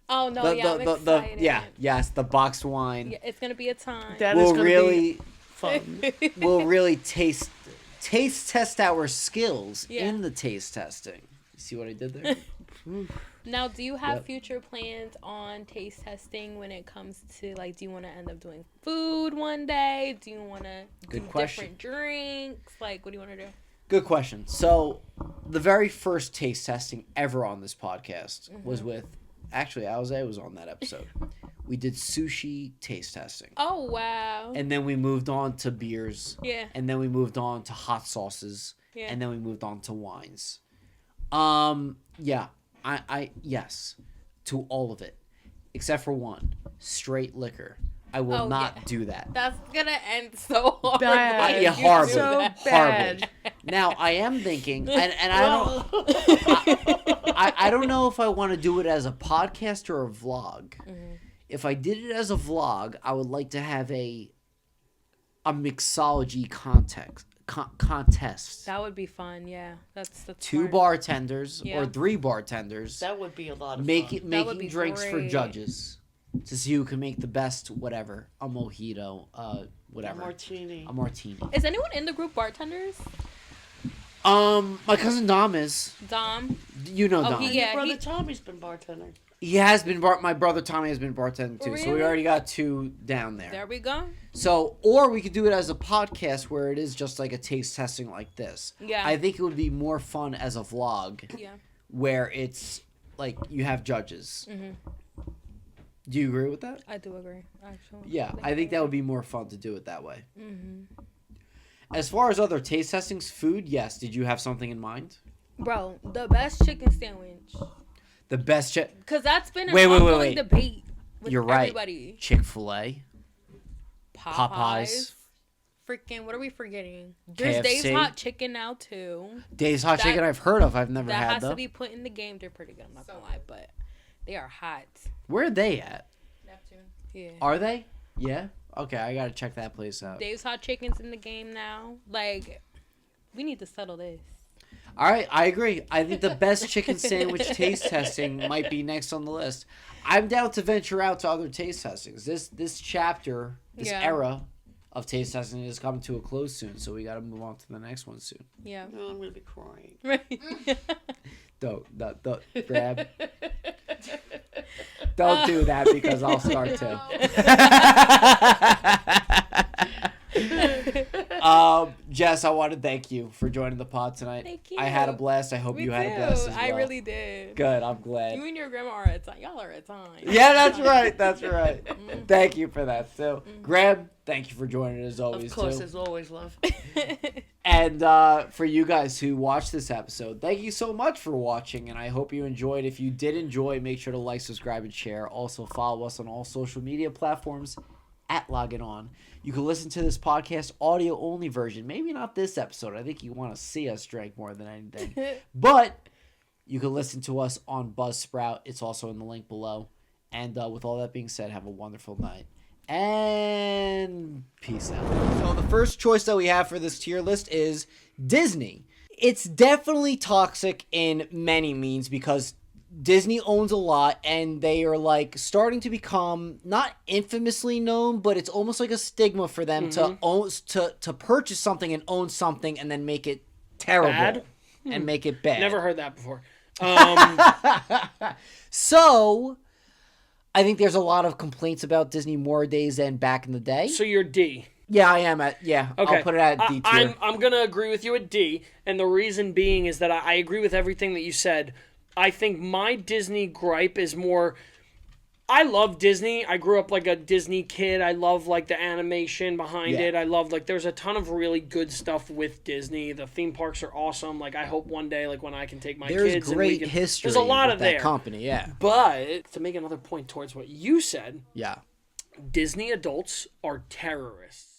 Oh no, yeah, I'm excited. Yes, the boxed wine Yeah, it's gonna be a time. That is will gonna really be fun. will really taste test our skills Yeah. in the taste testing. See what I did there? Now, do you have Yep. future plans on taste testing when it comes to like? Do you want to end up doing food one day? Do you want to do Good question. different drinks? Like, what do you want to do? Good question. So, the very first taste testing ever on this podcast was with, actually, Alze was on that episode. We did sushi taste testing. Oh wow! And then we moved on to beers. Yeah. And then we moved on to hot sauces. Yeah. And then we moved on to wines. Yeah. I yes. To all of it. Except for one. Straight liquor. I will Oh, not yeah. do that. That's gonna end so hard. Bad. if Yeah, you horribly. do So that. bad. Now, I am thinking, and I don't... I don't know if I want to do it as a podcast or a vlog. If I did it as a vlog, I would like to have a mixology contest. That would be fun. Yeah, that's Two smart. bartenders Yeah. or three bartenders That would be a lot of fun. That would making be drinks for great. judges to see who can make the best whatever, a mojito, whatever, Martini. a martini. Is anyone in the group bartenders? My cousin Dom is. Dom. You know Oh, Dom. he- yeah, Your brother he- Tommy's been bartending. He has been my brother Tommy has been bartending too, so we Really? already got two down there. There we go. So, or we could do it as a podcast where it is just like a taste testing like this. Yeah. I think it would be more fun as a vlog Yeah. where it's like you have judges. Mhm. Do you agree with that? I do agree. Actually. Yeah, I think that would be more fun to do it that way. Mhm. As far as other taste testings, food, yes. Did you have something in mind? Bro, the best chicken sandwich. The best Cause that's been an Wait, ongoing debate with You're right. everybody. Chick-fil-A, Popeyes. Popeyes. Freaking, what are we forgetting? There's Dave's KFC. Hot Chicken now too. Dave's Hot That- Chicken. I've heard of. I've never That had has though. to be put in the game. They're pretty good. I'm not gonna lie, but they are hot. Where are they at? Neptune. Yeah. Are they? Yeah? Okay, I gotta check that place out. Dave's Hot Chicken's in the game now. Like, we need to settle this. All right, I agree. I think the best chicken sandwich taste testing might be next on the list. I'm down to venture out to other taste testings. This chapter, this era of taste testing is coming to a close soon, so we got to move on to the next one soon. Yeah. Oh, I'm going to be crying. Right. Don't grab. Don't do that because I'll start too. Jess, I want to thank you for joining the pod tonight. Thank you. I had a blast. I hope you had a blast as well. I really did. Good. I'm glad. You and your grandma are at time. Y'all are at time. Yeah, that's right. That's right. Thank you for that. So, Graham, thank you for joining as always. Of course, too. as always, love. And for you guys who watched this episode, thank you so much for watching, and I hope you enjoyed. If you did enjoy, make sure to like, subscribe, and share. Also, follow us on all social media platforms at Loggin On. You can listen to this podcast audio-only version. Maybe not this episode. I think you want to see us drink more than anything. But you can listen to us on Buzzsprout. It's also in the link below. And with all that being said, have a wonderful night. And peace out. So the first choice that we have for this tier list is Disney. It's definitely toxic in many means because Disney owns a lot and they are like starting to become not infamously known, but it's almost like a stigma for them to own to purchase something and own something and then make it terrible Bad? and make it bad. Never heard that before. So I think there's a lot of complaints about Disney more days than back in the day. So you're D. Yeah, I am at Okay. I'll put it at D tier. I'm going to agree with you at D, and the reason being is that I agree with everything that you said. I think my Disney gripe is more, I love Disney. I grew up like a Disney kid. I love like the animation behind it. I love like there's a ton of really good stuff with Disney. The theme parks are awesome. Like I hope one day like when I can take my There's kids great and history there's a lot with of that there. company, yeah. But to make another point towards what you said, Yeah. Disney adults are terrorists.